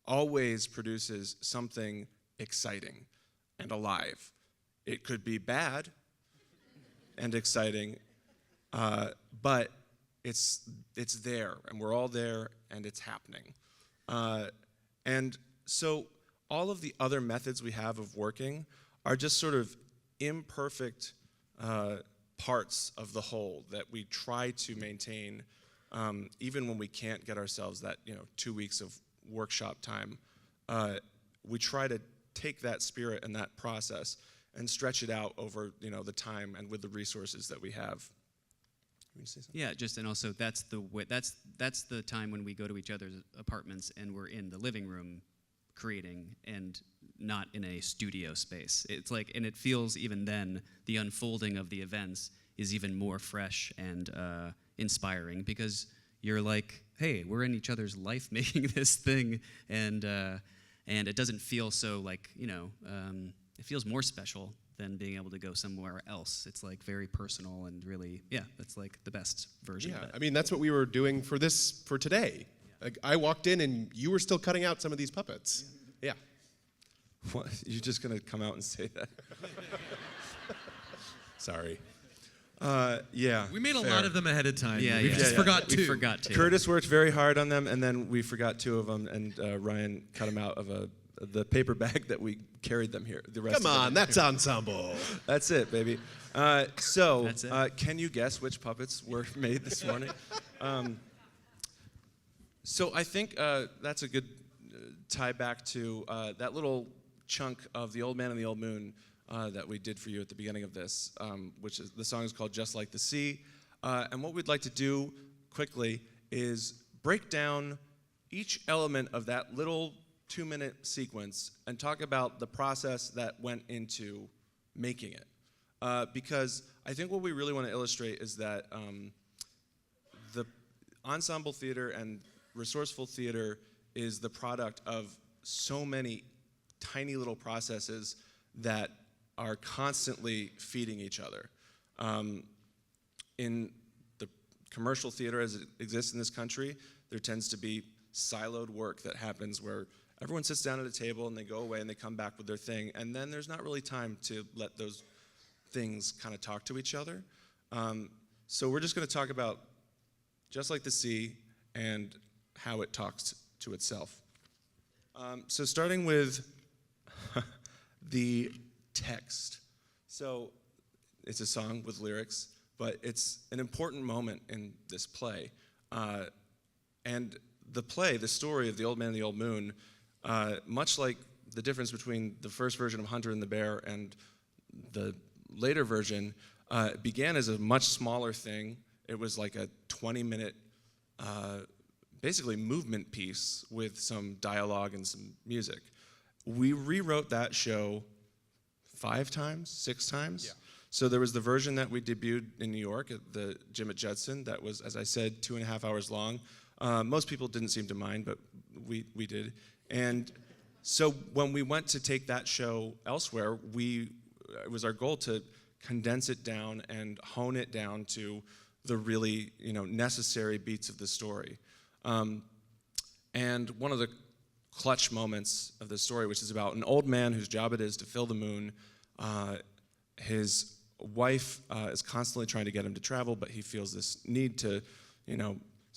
always produces something exciting and alive. It could be bad and exciting, but it's there, and we're all there, and it's happening. And so all of the other methods we have of working are just sort of imperfect parts of the whole that we try to maintain, even when we can't get ourselves that 2 weeks of workshop time. We try to take that spirit and that process and stretch it out over the time and with the resources that we have. Yeah, and also that's the time when we go to each other's apartments and we're in the living room creating and not in a studio space. It's like, and it feels even then the unfolding of the events is even more fresh and inspiring because you're like, hey, we're in each other's life making this thing, and it doesn't feel so like it feels more special than being able to go somewhere else. It's like very personal and really, that's like the best version of it. I mean, that's what we were doing for today. Like, I walked in and you were still cutting out some of these puppets. Yeah. What? You're just going to come out and say that? Sorry. Yeah. We made a fair. lot of them ahead of time. Yeah, we yeah. just Yeah, forgot We two. forgot to. Curtis worked very hard on them, and then we forgot 2 of them, and Ryan cut them out of the paper bag that we carried them here. The rest Come of them. on, that's ensemble. That's it, baby. That's it. Can you guess which puppets were made this morning? So I think that's a good tie back to that little chunk of The Old Man and the Old Moon that we did for you at the beginning of this, which is the song is called Just Like the Sea. And what we'd like to do quickly is break down each element of that little 2-minute sequence and talk about the process that went into making it. Because I think what we really want to illustrate is that the ensemble theater and resourceful theater is the product of so many tiny little processes that are constantly feeding each other. In the commercial theater as it exists in this country, there tends to be siloed work that happens where everyone sits down at a table and they go away and they come back with their thing, and then there's not really time to let those things kind of talk to each other. So we're just going to talk about Just Like the Sea and how it talks to itself. So starting with the text. So it's a song with lyrics, but it's an important moment in this play. And the play, the story of The Old Man and the Old Moon, much like the difference between the first version of Hunter and the Bear and the later version, began as a much smaller thing. It was like a 20-minute basically movement piece with some dialogue and some music. We rewrote that show 5 times, 6 times. Yeah. So there was the version that we debuted in New York at the gym at Judson that was, as I said, 2.5 hours long. Most people didn't seem to mind, but we did. And so when we went to take that show elsewhere, it was our goal to condense it down and hone it down to the really necessary beats of the story. And one of the clutch moments of the story, which is about an old man whose job it is to fill the moon. His wife is constantly trying to get him to travel, but he feels this need to,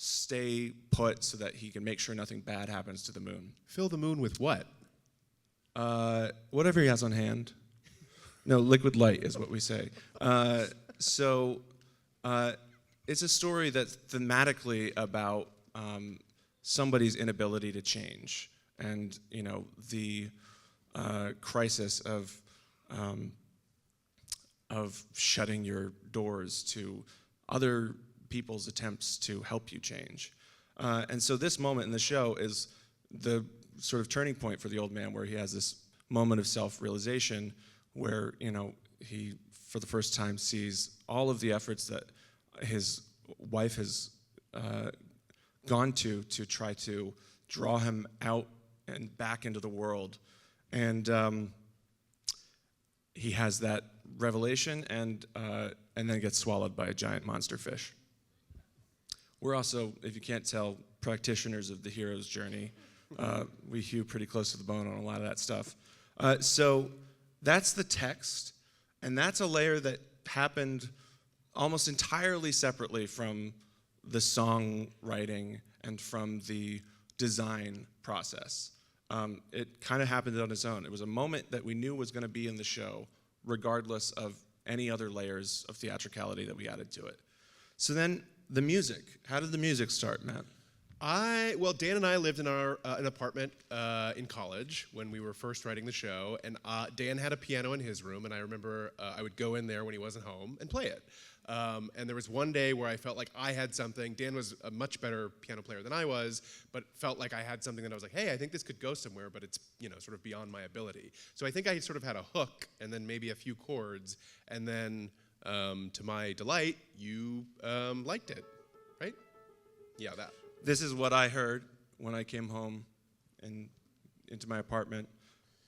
stay put so that he can make sure nothing bad happens to the moon. Fill the moon with what? Whatever he has on hand. No, liquid light is what we say. So it's a story that's thematically about somebody's inability to change, and the crisis of shutting your doors to other people's attempts to help you change. And so this moment in the show is the sort of turning point for the old man, where he has this moment of self-realization where he for the first time sees all of the efforts that his wife has gone to try to draw him out and back into the world. And he has that revelation and then gets swallowed by a giant monster fish. We're also, if you can't tell, practitioners of the hero's journey. We hew pretty close to the bone on a lot of that stuff. So that's the text, and that's a layer that happened almost entirely separately from the songwriting and from the design process. It kind of happened on its own. It was a moment that we knew was going to be in the show, regardless of any other layers of theatricality that we added to it. So then, the music. How did the music start, Matt? Well, Dan and I lived in an apartment in college when we were first writing the show, and Dan had a piano in his room, and I remember I would go in there when he wasn't home and play it. And there was one day where I felt like I had something. Dan was a much better piano player than I was, but felt like I had something that I was like, hey, I think this could go somewhere, but it's sort of beyond my ability. So I think I sort of had a hook, and then maybe a few chords, and then to my delight, you liked it, right? Yeah, that. This is what I heard when I came home and into my apartment.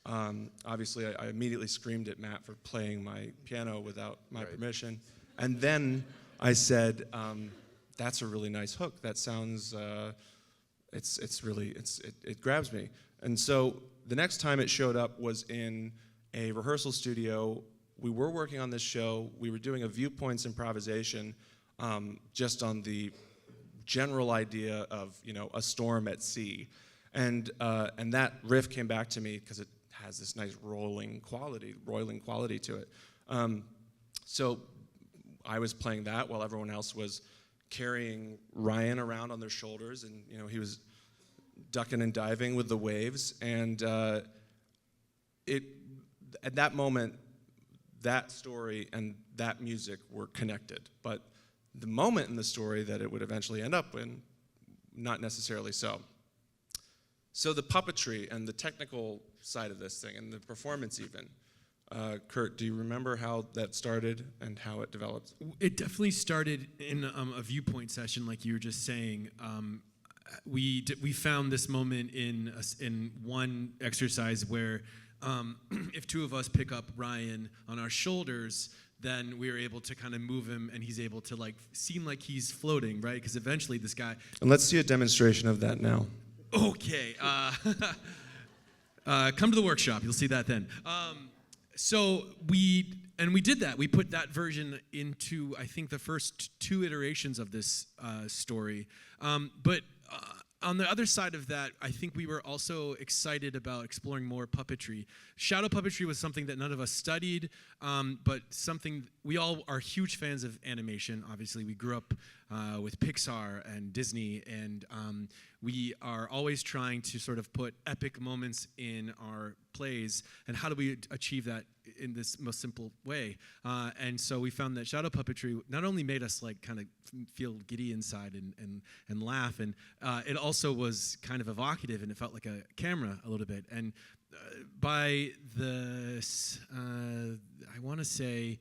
Obviously, I immediately screamed at Matt for playing my piano without my permission. And then I said, that's a really nice hook. That sounds, it grabs me. And so the next time it showed up was in a rehearsal studio. We were working on this show. We were doing a viewpoints improvisation just on the general idea of, a storm at sea. And that riff came back to me because it has this nice roiling quality to it. So I was playing that while everyone else was carrying Ryan around on their shoulders, and he was ducking and diving with the waves. And at that moment, that story and that music were connected. But the moment in the story that it would eventually end up in, not necessarily so. So the puppetry and the technical side of this thing, and the performance even. Kurt, do you remember how that started and how it developed? It definitely started in a viewpoint session, like you were just saying. We found this moment in one exercise where if two of us pick up Ryan on our shoulders, then we are able to kind of move him, and he's able to seem like he's floating, right? Because eventually this guy. And let's see a demonstration of that now. Okay. Come to the workshop. You'll see that then. So we did that. We put that version into, I think, the first 2 iterations of this story. But on the other side of that, I think we were also excited about exploring more puppetry. Shadow puppetry was something that none of us studied, but something we all are huge fans of animation. Obviously, we grew up with Pixar and Disney, and we are always trying to sort of put epic moments in our plays, and how do we achieve that in this most simple way? And so we found that shadow puppetry not only made us kind of feel giddy inside and laugh, and it also was kind of evocative, and it felt like a camera a little bit. And by the, I want to say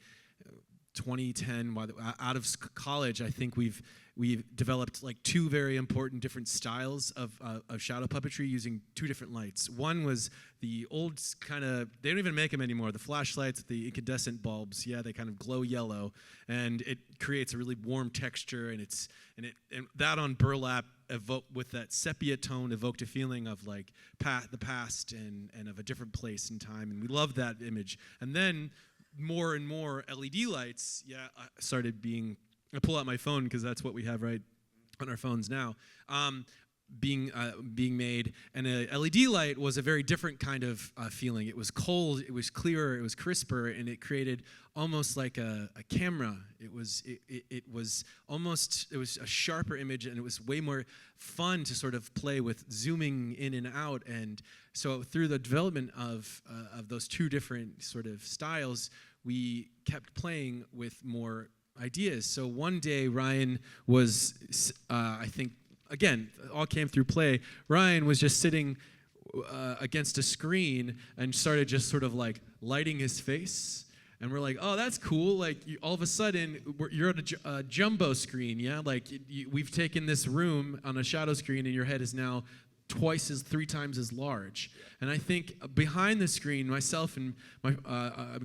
2010, out of college, I think we've developed 2 very important different styles of shadow puppetry using 2 different lights. One was the old kind of, they don't even make them anymore, the flashlights, the incandescent bulbs. Yeah, they kind of glow yellow, and it creates a really warm texture, and that on burlap with that sepia tone evoked a feeling of the past and of a different place and time, and we loved that image. And then more and more LED lights, started being, I pull out my phone because that's what we have right on our phones now, being made. And a LED light was a very different kind of feeling. It was cold, it was clearer, it was crisper, and it created almost like a camera. It was a sharper image, and it was way more fun to sort of play with zooming in and out. And so through the development of those 2 different sort of styles, we kept playing with more ideas. So one day Ryan was, I think, again, all came through play. Ryan was just sitting against a screen and started just sort of lighting his face. And we're like, oh, that's cool. All of a sudden, you're on a jumbo screen, yeah? We've taken this room on a shadow screen, and your head is now 3 times as large. And I think behind the screen, myself and my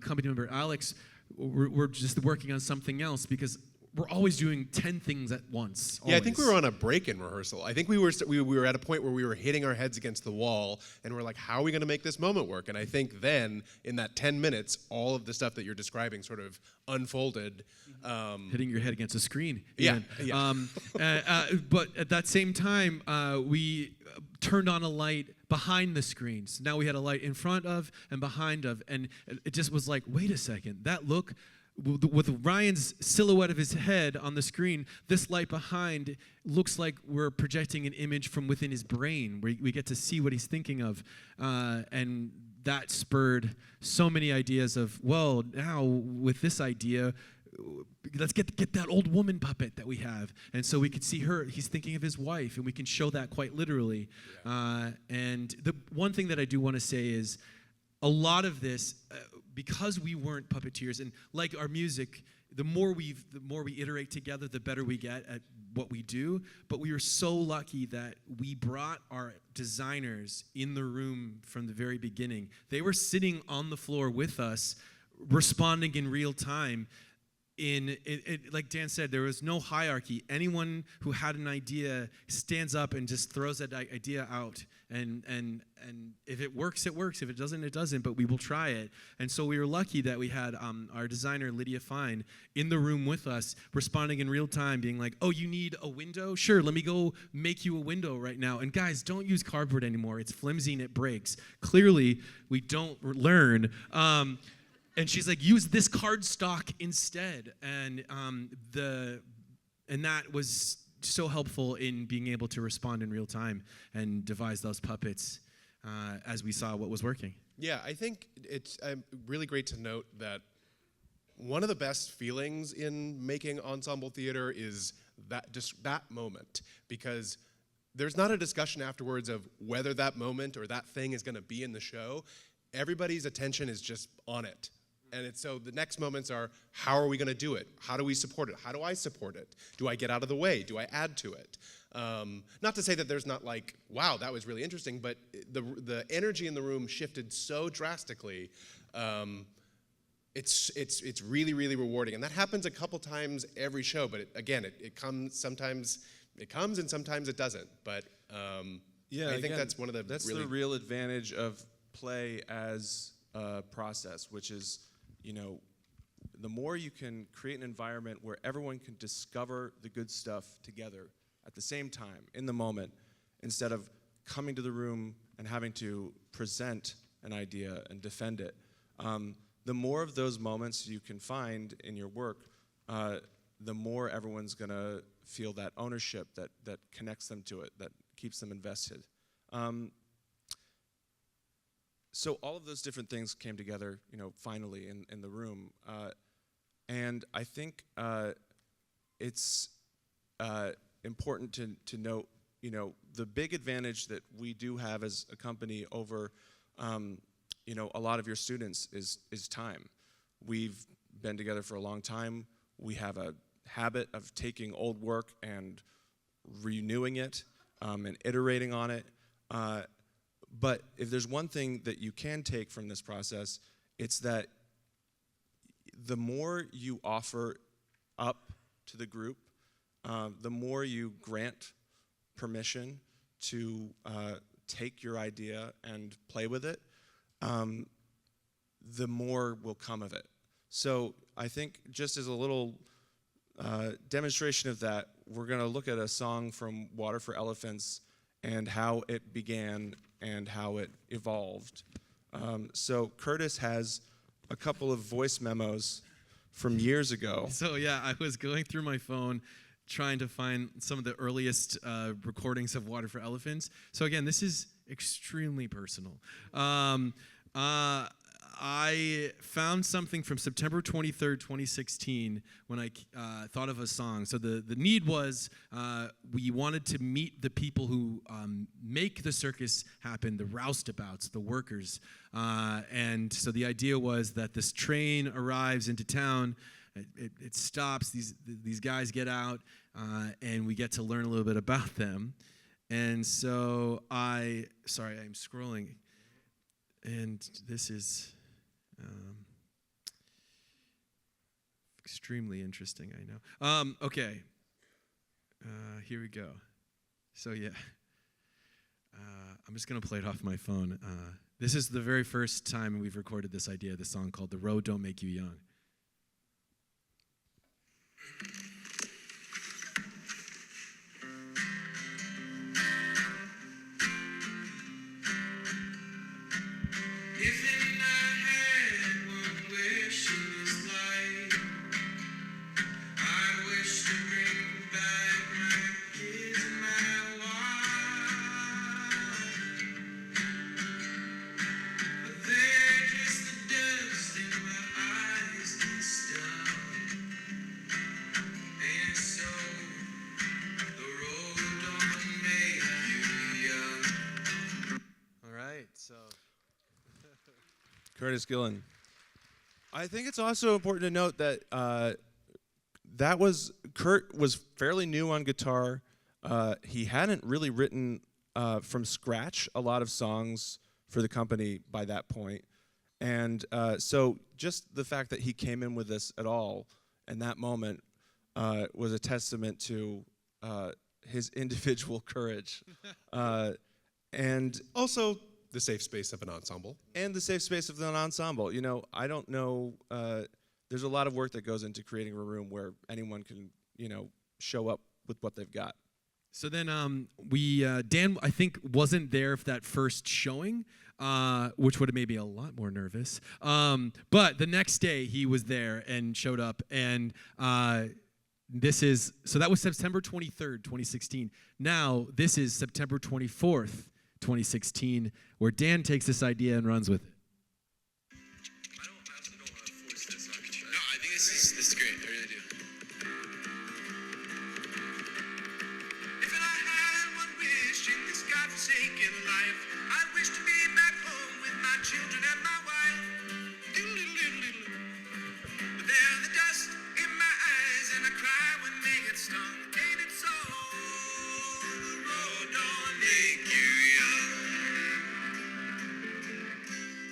company member Alex, we're just working on something else, because we're always doing 10 things at once. Yeah, I think we were on a break-in rehearsal. I think we were at a point where we were hitting our heads against the wall, and we're like, how are we going to make this moment work? And I think then, in that 10 minutes, all of the stuff that you're describing sort of unfolded. Hitting your head against a screen. Yeah. But at that same time, we turned on a light behind the screen. So now we had a light in front of and behind of, and it just was like, wait a second, that look, with Ryan's silhouette of his head on the screen, this light behind looks like we're projecting an image from within his brain. We get to see what he's thinking of. And that spurred so many ideas of, well, now with this idea, let's get that old woman puppet that we have. And so we could see her, he's thinking of his wife, and we can show that quite literally. Yeah. And the one thing that I do want to say is, a lot of this, because we weren't puppeteers, and like our music, the more we iterate together, the better we get at what we do. But we were so lucky that we brought our designers in the room from the very beginning. They were sitting on the floor with us, responding in real time. Like Dan said, there was no hierarchy. Anyone who had an idea stands up and just throws that idea out. And if it works, it works. If it doesn't, it doesn't. But we will try it. And so we were lucky that we had our designer, Lydia Fine, in the room with us, responding in real time, being like, oh, you need a window? Sure, let me go make you a window right now. And guys, don't use cardboard anymore. It's flimsy and it breaks. Clearly, we don't learn. And she's like, use this cardstock instead. And that was so helpful in being able to respond in real time and devise those puppets as we saw what was working. Yeah, I think it's really great to note that one of the best feelings in making ensemble theater is that moment, because there's not a discussion afterwards of whether that moment or that thing is going to be in the show. Everybody's attention is just on it. And so the next moments are, how are we going to do it? How do we support it? How do I support it? Do I get out of the way? Do I add to it? Not to say that there's not like, wow, that was really interesting, but the energy in the room shifted so drastically. It's really, really rewarding. And that happens a couple times every show, but it comes, sometimes it comes and sometimes it doesn't. But I think that's one of the the real advantage of play as a process, which is, the more you can create an environment where everyone can discover the good stuff together at the same time, in the moment, instead of coming to the room and having to present an idea and defend it. The more of those moments you can find in your work, the more everyone's gonna feel that ownership that connects them to it, that keeps them invested. So all of those different things came together, finally in the room. And I think it's important to note, the big advantage that we do have as a company over, a lot of your students is time. We've been together for a long time. We have a habit of taking old work and renewing it and iterating on it. But if there's one thing that you can take from this process, it's that the more you offer up to the group, the more you grant permission to take your idea and play with it, the more will come of it. So I think just as a little demonstration of that, we're going to look at a song from Water for Elephants and how it began and how it evolved. So Curtis has a couple of voice memos from years ago. So yeah, I was going through my phone trying to find some of the earliest recordings of Water for Elephants. So again, this is extremely personal. I found something from September 23rd, 2016, when I thought of a song. So the need was we wanted to meet the people who make the circus happen, the roustabouts, the workers. And so the idea was that this train arrives into town, it stops, these guys get out, and we get to learn a little bit about them. And so I'm scrolling, and this is extremely interesting, I know. Okay, here we go. So yeah, I'm just gonna play it off my phone. This is the very first time we've recorded this idea, the song called "The Road Don't Make You Young." Curtis Gillen. I think it's also important to note that that was Kurt was fairly new on guitar. He hadn't really written from scratch a lot of songs for the company by that point. And so just the fact that he came in with this at all in that moment was a testament to his individual courage. And Also, the safe space of an ensemble. the safe space of an ensemble. You know, I don't know, there's a lot of work that goes into creating a room where anyone can, you know, show up with what they've got. So then Dan, I think, wasn't there for that first showing, which would have made me a lot more nervous. But the next day he was there and showed up, and so that was September 23rd, 2016. Now this is September 24th, 2016, where Dan takes this idea and runs with it. I also don't want to force this on you. No, I think this is great. I really do. If I had one wish in this godforsaken life, I wish to be back home with my children and my wife. But there's the dust in my eyes and I cry when they get stung. Ain't it so? The road don't make you young.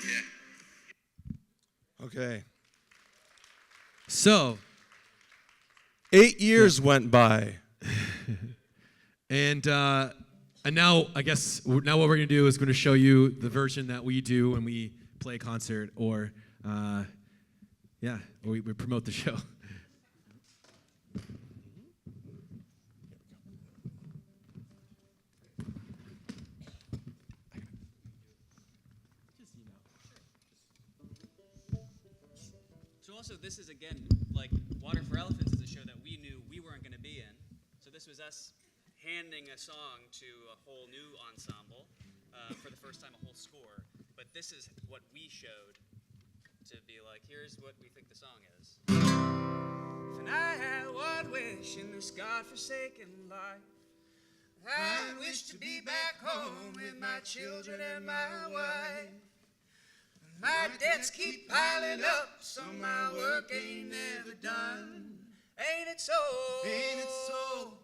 Yeah. Okay. So 8 years went by. and now I guess now what we're gonna do is going to show you the version that we do when we play a concert, or we promote the show. So also, this is, again, like Water for Elephants is a show that we knew we weren't going to be in. So this was us handing a song to a whole new ensemble for the first time, a whole score. But this is what we showed to be like, here's what we think the song is. If I had one wish in this godforsaken life, I wish to be back home with my children and my wife. My debts keep piling up, so my work ain't never done. Ain't it so? Ain't it so?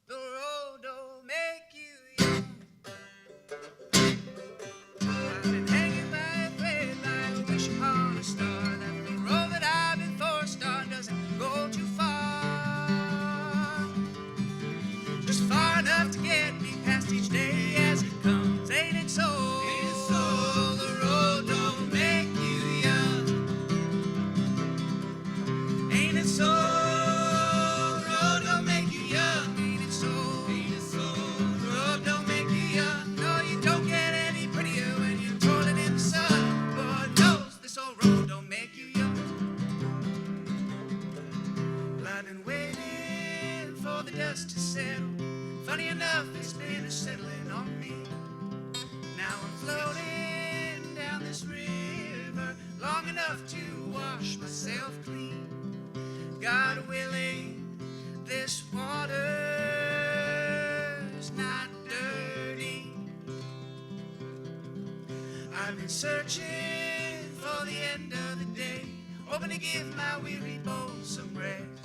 The road don't make you young. I've been hanging by a thread like a wish upon a star, that the road that I've been forced on doesn't go too far. Just far enough to get me past each day as it comes. Ain't it so? Ain't it so? The road don't make you young. Ain't it so? The road don't make you young. Ain't it so? Ain't it so? The road don't make you young. No, you don't get any prettier when you're toiling in the sun. Lord knows this old road don't make you young. Well, I've been waiting for the dust to settle. Funny enough, it's been a settling on me. Now I'm floating down this river long enough to wash myself clean. God willing, this water's not dirty. I've been searching for the end of the day, hoping to give my weary bones some rest.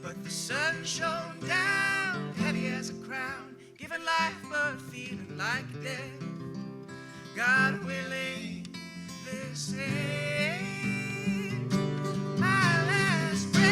But the sun shone down, heavy as a crown, giving life but feeling like a death. God willing, this ain't my last breath.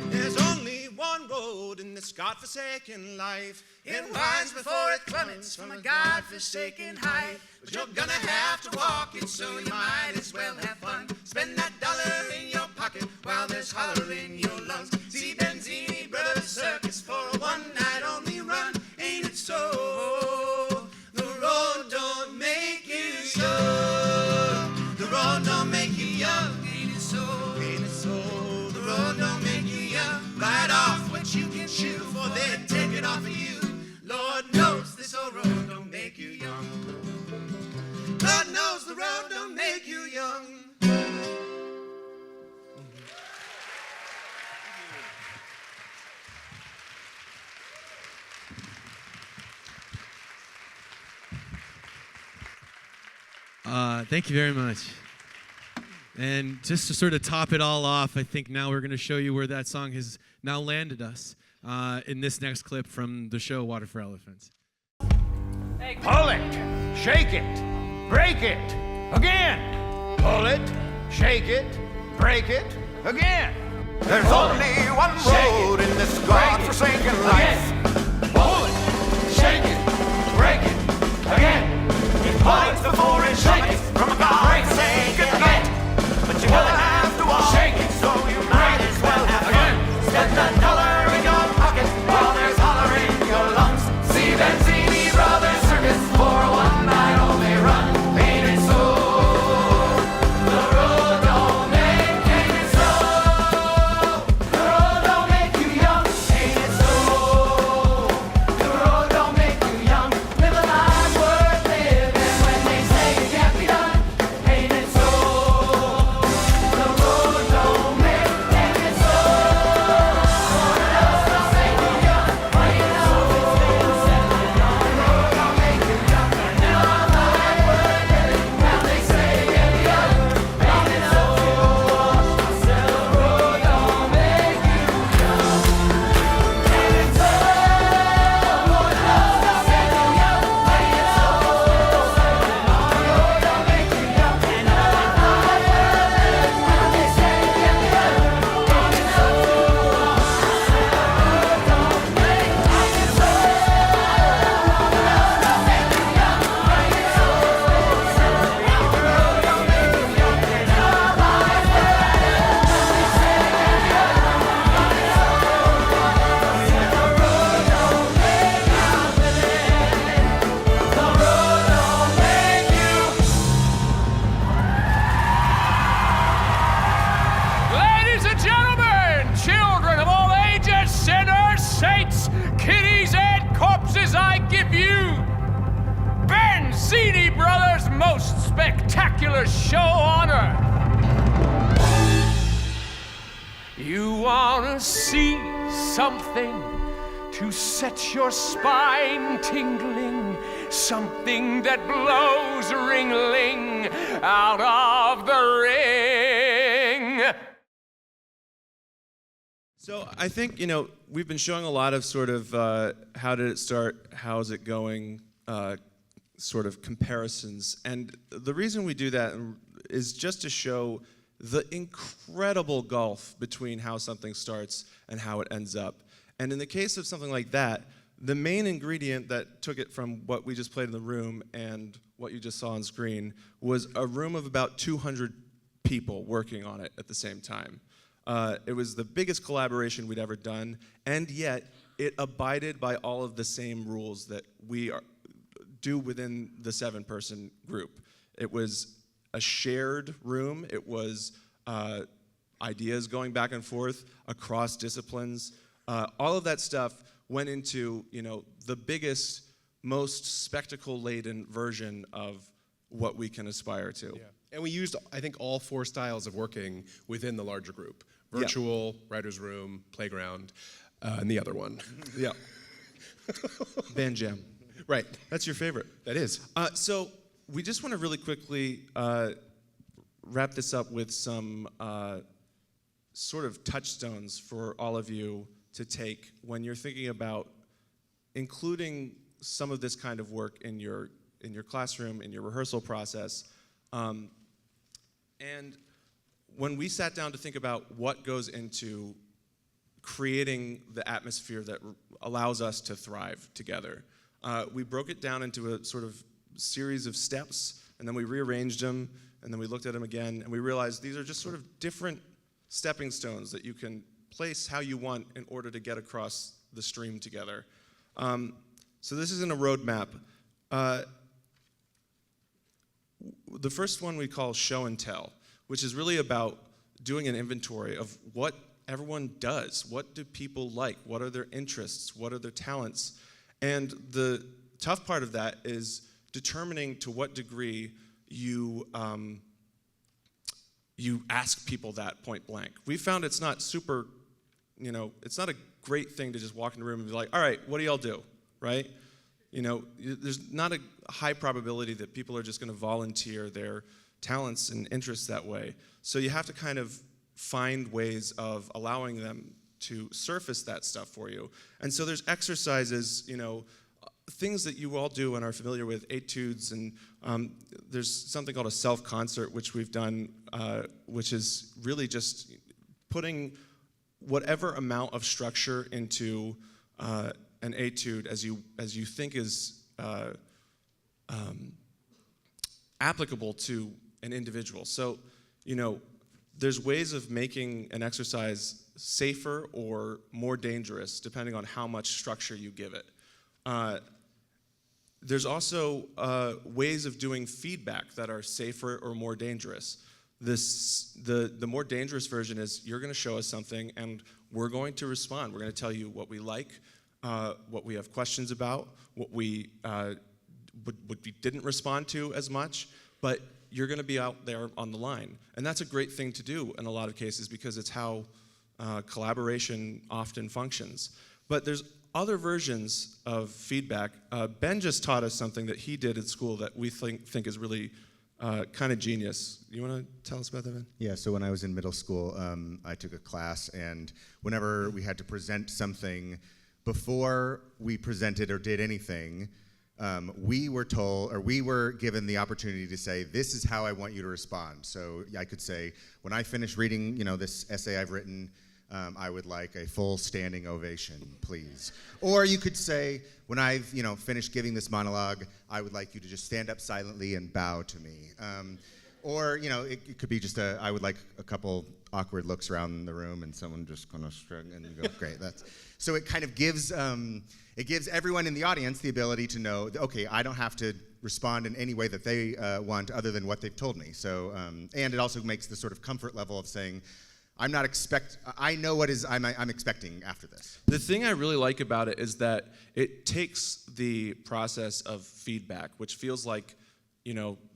There's only one road in this godforsaken life. It winds before it plummets from a godforsaken height. But you're gonna have to walk it, so you might as well have fun. Spend that dollar in your pocket while there's holler in your lungs. See Benzini Brothers Circus for a one-night only run. Ain't it so? The road don't make you young. The road don't make you young. Ain't it so? Ain't it so? The road don't make you young. Bite off what you can chew, for they'd take it off of you. Lord knows this old road don't make you young. Lord knows the road don't make you young. Thank you very much. And just to sort of top it all off, I think now we're going to show you where that song has now landed us in this next clip from the show Water for Elephants. Pull it, shake it, break it, again. Pull it, shake it, break it, again. There's only one road in this God-forsaken life. Pull it, shake it, break it, again. Pull it before it shakes from a God-forsaken night. But you're gonna have to walk, shake it, so you might as well have fun. Spend $1 in your pocket while there's holler in your lungs. See Benzini Brothers Circus for a one-night only run. Ain't it so? The road don't make, ain't it so? The road don't make you young, ain't it so? The road don't make you young. Live a life worth living when they say it can't be done, ain't it so? The road don't make, ain't it so? Someone else will make you young, ain't it so? The road don't make you young. Live a life worth living when they say it can't be done, ain't it so? I said the road don't make you young, ain't it so? Someone else will make you young, ain't it so? The road don't make you young. Live a life worth living when they say it can't be done, ain't it so? Ladies and gentlemen, children of all ages, sinners, saints, kiddies, and corpses, I give you Benzini Brothers' most spectacular show on earth. You wanna see something to set your spine tingling, something that blows ringling out of the ring. So I think, we've been showing a lot of sort of how did it start, how's it going, sort of comparisons. And the reason we do that is just to show the incredible gulf between how something starts and how it ends up. And in the case of something like that, the main ingredient that took it from what we just played in the room and what you just saw on screen was a room of about 200 people working on it at the same time. It was the biggest collaboration we'd ever done, and yet it abided by all of the same rules that we do within the 7-person group. It was a shared room. It was ideas going back and forth across disciplines. All of that stuff went into the biggest, most spectacle-laden version of what we can aspire to. Yeah. And we used, I think, all 4 styles of working within the larger group. Virtual, writer's room, playground, and the other one. Yeah. Band Jam. Right. That's your favorite. That is. So we just want to really quickly wrap this up with some sort of touchstones for all of you to take when you're thinking about including some of this kind of work in your classroom, in your rehearsal process. And when we sat down to think about what goes into creating the atmosphere that allows us to thrive together, we broke it down into a sort of series of steps, and then we rearranged them, and then we looked at them again, and we realized these are just sort of different stepping stones that you can place how you want in order to get across the stream together. So this isn't a roadmap. The first one we call show and tell, which is really about doing an inventory of what everyone does. What do people like? What are their interests? What are their talents? And the tough part of that is determining to what degree you ask people that point blank. We found it's not super, it's not a great thing to just walk in the room and be like, all right, what do y'all do, right? there's not a high probability that people are just going to volunteer their talents and interests that way. So you have to kind of find ways of allowing them to surface that stuff for you. And so there's exercises, things that you all do and are familiar with, etudes, and there's something called a self-concert, which we've done, which is really just putting whatever amount of structure into an etude as you think is applicable to an individual. So, there's ways of making an exercise safer or more dangerous depending on how much structure you give it. There's also ways of doing feedback that are safer or more dangerous. The more dangerous version is you're going to show us something and we're going to respond. We're going to tell you what we like, what we have questions about, what we didn't respond to as much, but you're going to be out there on the line. And that's a great thing to do in a lot of cases because it's how collaboration often functions. But there's other versions of feedback. Ben just taught us something that he did at school that we think is really kind of genius. You want to tell us about that, Ben? Yeah, so when I was in middle school, I took a class, and whenever we had to present something, before we presented or did anything, we were given the opportunity to say, this is how I want you to respond. So I could say, when I finish reading, this essay I've written, I would like a full standing ovation, please. Or you could say, when I've finished giving this monologue, I would like you to just stand up silently and bow to me. Or it could be just I would like a couple awkward looks around the room and someone just kind of shrug and go, great. So it kind of gives everyone in the audience the ability to know, okay, I don't have to respond in any way that they want other than what they've told me. So and it also makes the sort of comfort level of saying, I know what I'm expecting after this. The thing I really like about it is that it takes the process of feedback, which feels like,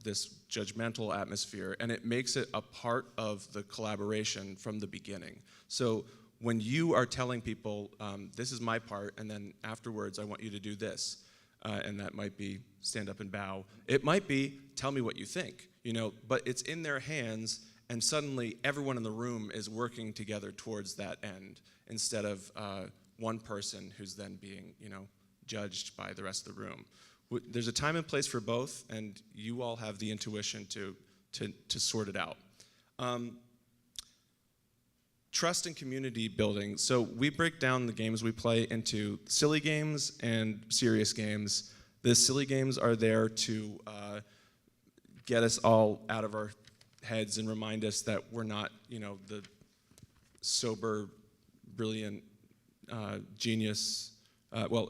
this judgmental atmosphere, and it makes it a part of the collaboration from the beginning. So when you are telling people, this is my part, and then afterwards I want you to do this, and that might be stand up and bow. It might be tell me what you think, but it's in their hands. And suddenly, everyone in the room is working together towards that end, instead of one person who's then being, judged by the rest of the room. There's a time and place for both, and you all have the intuition to sort it out. Trust and community building. So we break down the games we play into silly games and serious games. The silly games are there to get us all out of our heads and remind us that we're not, the sober, brilliant genius,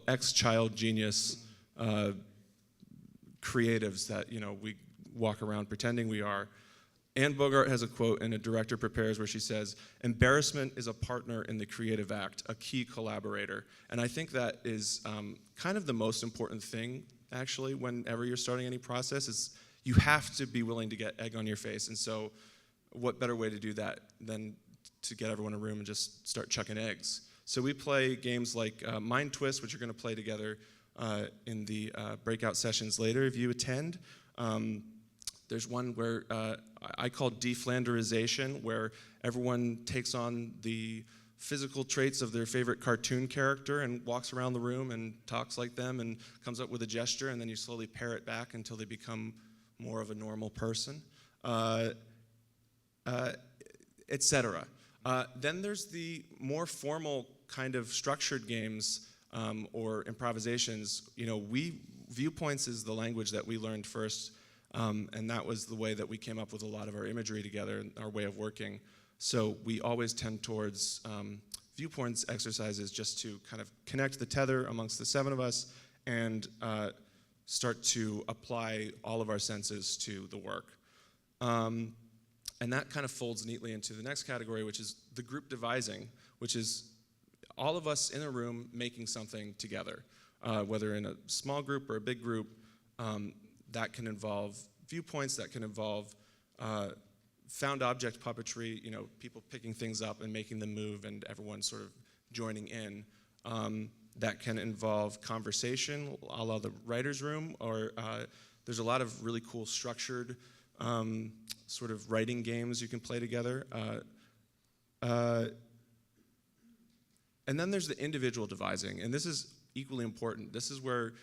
ex-child genius creatives that, we walk around pretending we are. Anne Bogart has a quote in A Director Prepares where she says, "Embarrassment is a partner in the creative act, a key collaborator." And I think that is kind of the most important thing, actually, whenever you're starting any process, is you have to be willing to get egg on your face. And so what better way to do that than to get everyone in a room and just start chucking eggs? So we play games like Mind Twist, which you're going to play together in the breakout sessions later if you attend. There's one where I call deflanderization, where everyone takes on the physical traits of their favorite cartoon character and walks around the room and talks like them and comes up with a gesture, and then you slowly pare it back until they become more of a normal person, etc. Then there's the more formal kind of structured games or improvisations. Viewpoints is the language that we learned first, and that was the way that we came up with a lot of our imagery together and our way of working. So we always tend towards viewpoints exercises just to kind of connect the tether amongst the seven of us and start to apply all of our senses to the work. And that kind of folds neatly into the next category, which is the group devising, which is all of us in a room making something together, whether in a small group or a big group. That can involve viewpoints, that can involve found object puppetry, people picking things up and making them move and everyone sort of joining in. that can involve conversation, a la the writer's room, or there's a lot of really cool structured sort of writing games you can play together. And then there's the individual devising, and this is equally important. This is where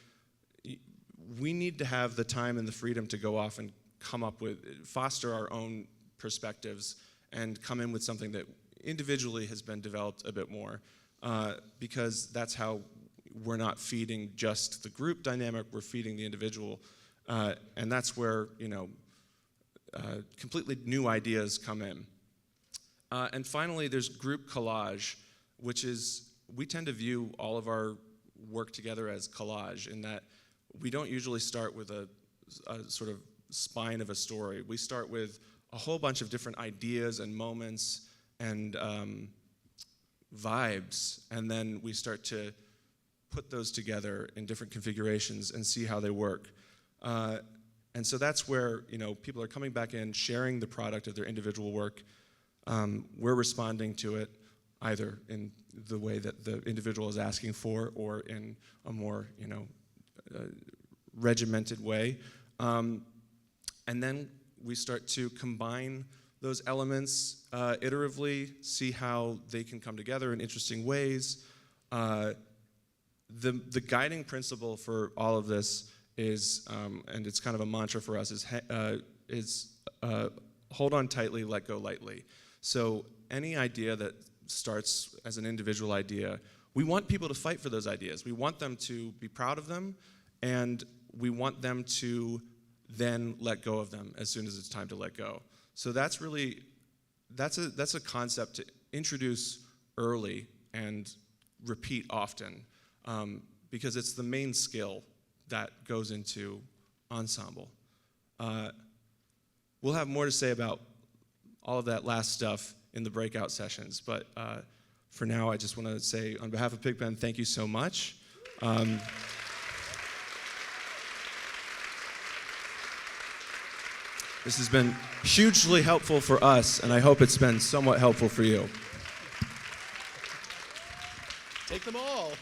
we need to have the time and the freedom to go off and come up with, foster our own perspectives and come in with something that individually has been developed a bit more, because that's how we're not feeding just the group dynamic, we're feeding the individual, and that's where, completely new ideas come in. And finally, there's group collage, which is, we tend to view all of our work together as collage, in that we don't usually start with a sort of spine of a story. We start with a whole bunch of different ideas and moments and vibes, and then we start to put those together in different configurations and see how they work. And so that's where people are coming back in, sharing the product of their individual work. We're responding to it either in the way that the individual is asking for, or in a more regimented way. And then we start to combine those elements iteratively, see how they can come together in interesting ways. The guiding principle for all of this is, and it's kind of a mantra for us, is hold on tightly, let go lightly. So any idea that starts as an individual idea, we want people to fight for those ideas. We want them to be proud of them, and we want them to then let go of them as soon as it's time to let go. So that's a concept to introduce early and repeat often, because it's the main skill that goes into ensemble. We'll have more to say about all of that last stuff in the breakout sessions, but for now, I just want to say, on behalf of PigPen, thank you so much. This has been hugely helpful for us, and I hope it's been somewhat helpful for you. Take them all.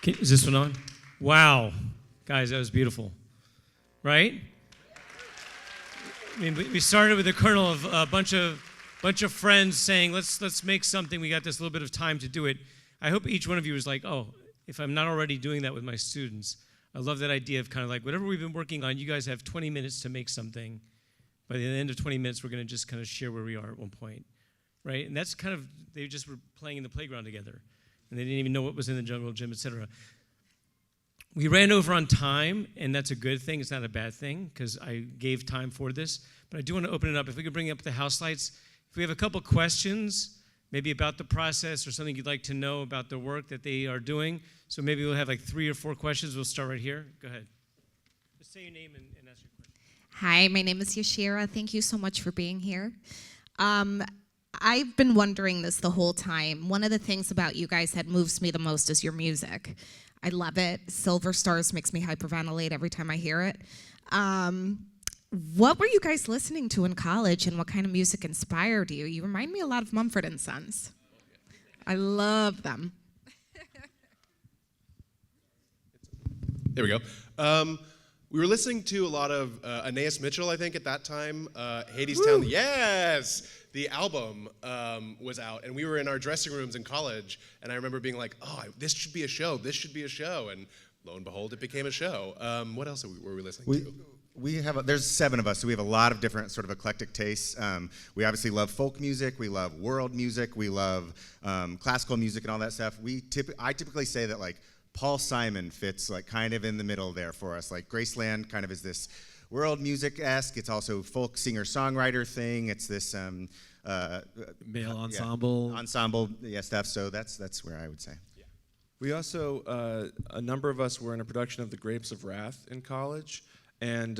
Is this one on? Wow. Guys, that was beautiful. Right? I mean, we started with the kernel of a bunch of friends saying, let's make something. We got this little bit of time to do it. I hope each one of you is like, oh, if I'm not already doing that with my students. I love that idea of kind of like, whatever we've been working on, you guys have 20 minutes to make something. By the end of 20 minutes, we're going to just kind of share where we are at one point, right? And that's kind of, they just were playing in the playground together, and they didn't even know what was in the jungle gym, etc. We ran over on time, and that's a good thing. It's not a bad thing, because I gave time for this. But I do want to open it up. If we could bring up the house lights. If we have a couple questions, maybe about the process or something you'd like to know about the work that they are doing. So maybe we'll have like 3 or 4 questions. We'll start right here. Go ahead. Just say your name and ask your question. Hi, my name is Yashira. Thank you so much for being here. I've been wondering this the whole time. One of the things about you guys that moves me the most is your music. I love it. Silver Stars makes me hyperventilate every time I hear it. What were you guys listening to in college, and what kind of music inspired you? You remind me a lot of Mumford & Sons. I love them. There we go. We were listening to a lot of Anais Mitchell, I think, at that time. Hadestown. Yes! The album was out, and we were in our dressing rooms in college, and I remember being like, oh, this should be a show. This should be a show. And lo and behold, it became a show. What else were we listening to? There's 7 of us, so we have a lot of different sort of eclectic tastes. We obviously love folk music, we love world music, we love classical music and all that stuff. I typically say that like Paul Simon fits like kind of in the middle there for us. Like Graceland kind of is this world music-esque. It's also folk singer-songwriter thing. It's this male ensemble. Ensemble, stuff. So that's where I would say. Yeah. We also, a number of us were in a production of The Grapes of Wrath in college. And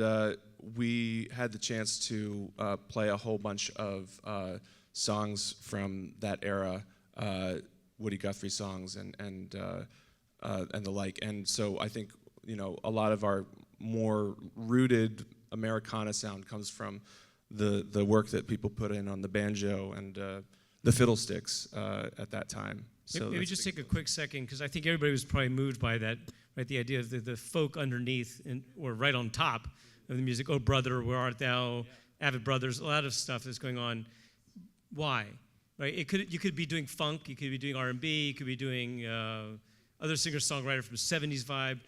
we had the chance to play a whole bunch of songs from that era, Woody Guthrie songs and the like. And so I think a lot of our more rooted Americana sound comes from the work that people put in on the banjo and the fiddlesticks at that time. So Maybe that's just big take a deal. quick second, because I think everybody was probably moved by that, right? The idea of the folk underneath or right on top of the music. Oh, brother, where art thou? Avid Brothers, a lot of stuff that's going on. Why? Right? You could be doing funk, you could be doing R&B, you could be doing other singer-songwriter from 70s vibe.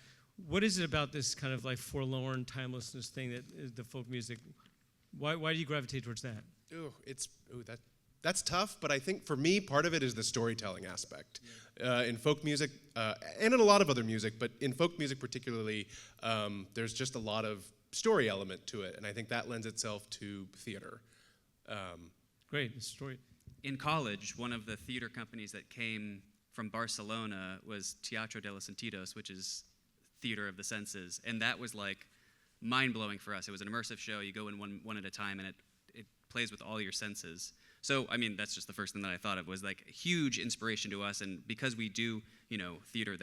What is it about this kind of like forlorn timelessness thing that is the folk music? Why do you gravitate towards that? That's tough, but I think for me, part of it is the storytelling aspect. In folk music, and in a lot of other music, but in folk music particularly, there's just a lot of story element to it, and I think that lends itself to theater. Great, the story. In college, one of the theater companies that came from Barcelona was Teatro de los Sentidos, which is theater of the senses, and that was like mind-blowing for us. It was an immersive show. You go in one at a time, and it plays with all your senses. So, I mean, that's just the first thing that I thought of, was like a huge inspiration to us, and because we do, theater,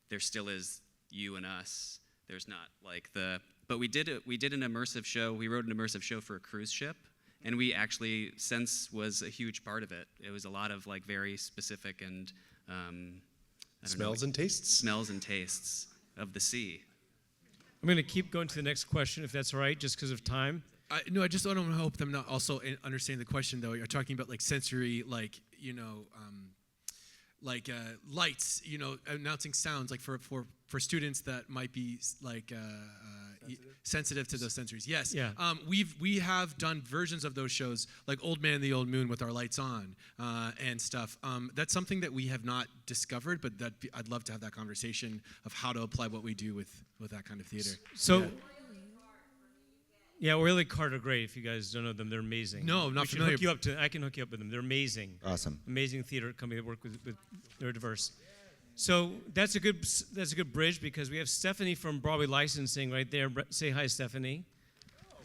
there still is you and us. There's not like but we did an immersive show. We wrote an immersive show for a cruise ship, and we actually, sense was a huge part of it. It was a lot of like very specific and Smells and tastes. Smells and tastes of the sea. I'm going to keep going to the next question, if that's all right, just because of time. I just don't hope them not also understand the question, though. You're talking about like sensory, like, lights, announcing sounds, like for students that might be like sensitive to those sensories. Yes. Yeah. We have done versions of those shows, like Old Man and the Old Moon with our lights on and stuff. That's something that we have not discovered, but I'd love to have that conversation of how to apply what we do with that kind of theater. So. Yeah, Oily Cart are great. If you guys don't know them, they're amazing. No, I'm not familiar. I can hook you up with them. They're amazing. Awesome. Amazing theater company that work with they're diverse. So that's a good bridge, because we have Stephanie from Broadway Licensing right there. Say hi, Stephanie.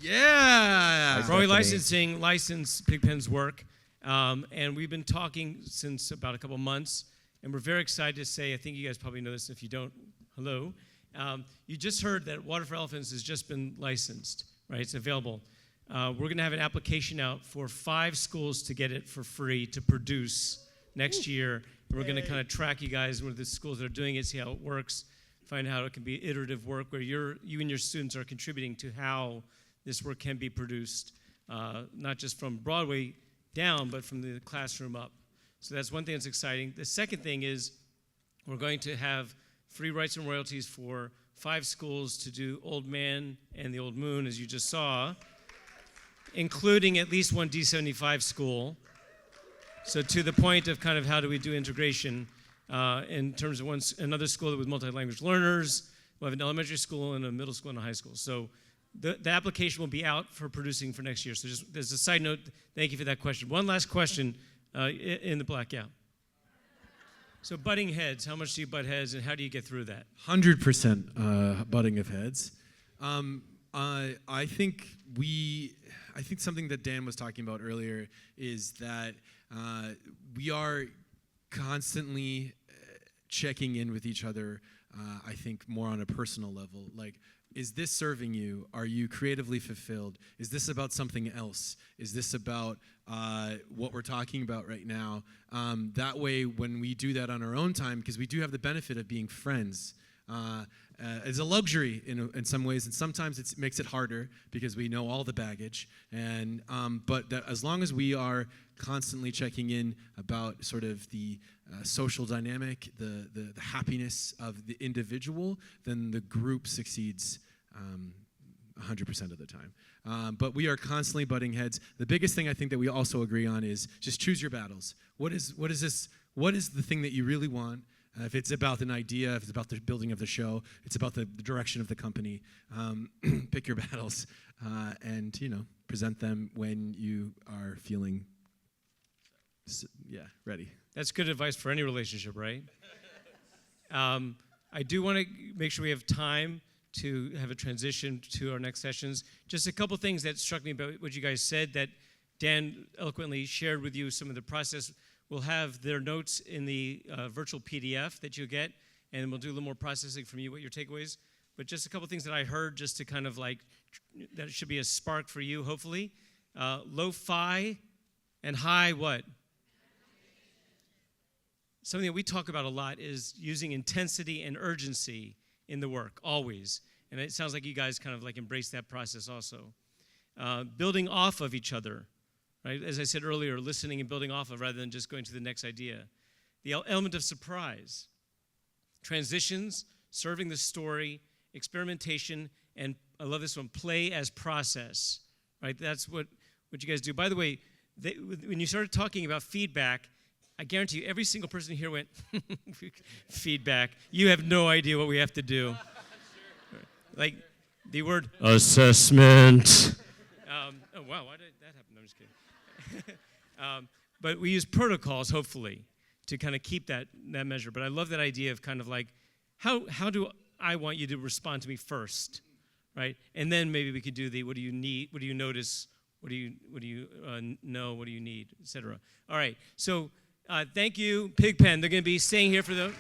Yeah. Broadway Licensing licensed PigPen's work, and we've been talking since about a couple months, and we're very excited to say, I think you guys probably know this. If you don't, hello. You just heard that Water for Elephants has just been licensed. Right, it's available. We're going to have an application out for 5 schools to get it for free to produce next year. And we're going to kind of track you guys with the schools that are doing it, see how it works, find out how it can be iterative work where you and your students are contributing to how this work can be produced, not just from Broadway down, but from the classroom up. So that's one thing that's exciting. The second thing is we're going to have free rights and royalties for 5 schools to do Old Man and the Old Moon, as you just saw, including at least one D75 school. So to the point of kind of how do we do integration in terms of another school with multi-language learners. We'll have an elementary school and a middle school and a high school. So the application will be out for producing for next year. So just as a side note, thank you for that question. One last question in the black, yeah. So butting heads, how much do you butt heads, and how do you get through that? 100% butting of heads. I think something that Dan was talking about earlier is that we are constantly checking in with each other. I think more on a personal level, like, is this serving you? Are you creatively fulfilled? Is this about something else? Is this about what we're talking about right now? That way, when we do that on our own time, because we do have the benefit of being friends, it's a luxury in some ways, and sometimes it makes it harder because we know all the baggage. And but that as long as we are constantly checking in about sort of the social dynamic, the happiness of the individual, then the group succeeds 100% of the time. But we are constantly butting heads. The biggest thing I think that we also agree on is just choose your battles. What is the thing that you really want? If it's about an idea, if it's about the building of the show, it's about the direction of the company, pick your battles and, present them when you are feeling, ready. That's good advice for any relationship, right? I do want to make sure we have time to have a transition to our next sessions. Just a couple things that struck me about what you guys said that Dan eloquently shared with you some of the process. We'll have their notes in the virtual PDF that you'll get, and we'll do a little more processing from you, what your takeaways. But just a couple things that I heard just to kind of like, that should be a spark for you, hopefully. Lo-fi and high what? something that we talk about a lot is using intensity and urgency in the work, always. And it sounds like you guys kind of like embrace that process also. Building off of each other, right? As I said earlier, listening and building off of rather than just going to the next idea. The element of surprise. Transitions, serving the story, experimentation, and I love this one, play as process, right? That's what you guys do. By the way, when you started talking about feedback, I guarantee you every single person here went, feedback. You have no idea what we have to do. Like the word assessment. Oh, wow, why did that happen? No, I'm just kidding. But we use protocols, hopefully, to kind of keep that measure. But I love that idea of kind of like, how do I want you to respond to me first, right? And then maybe we could do the what do you need, what do you notice, what do you know, what do you need, etc. All right, so thank you, PigPen. They're going to be staying here for the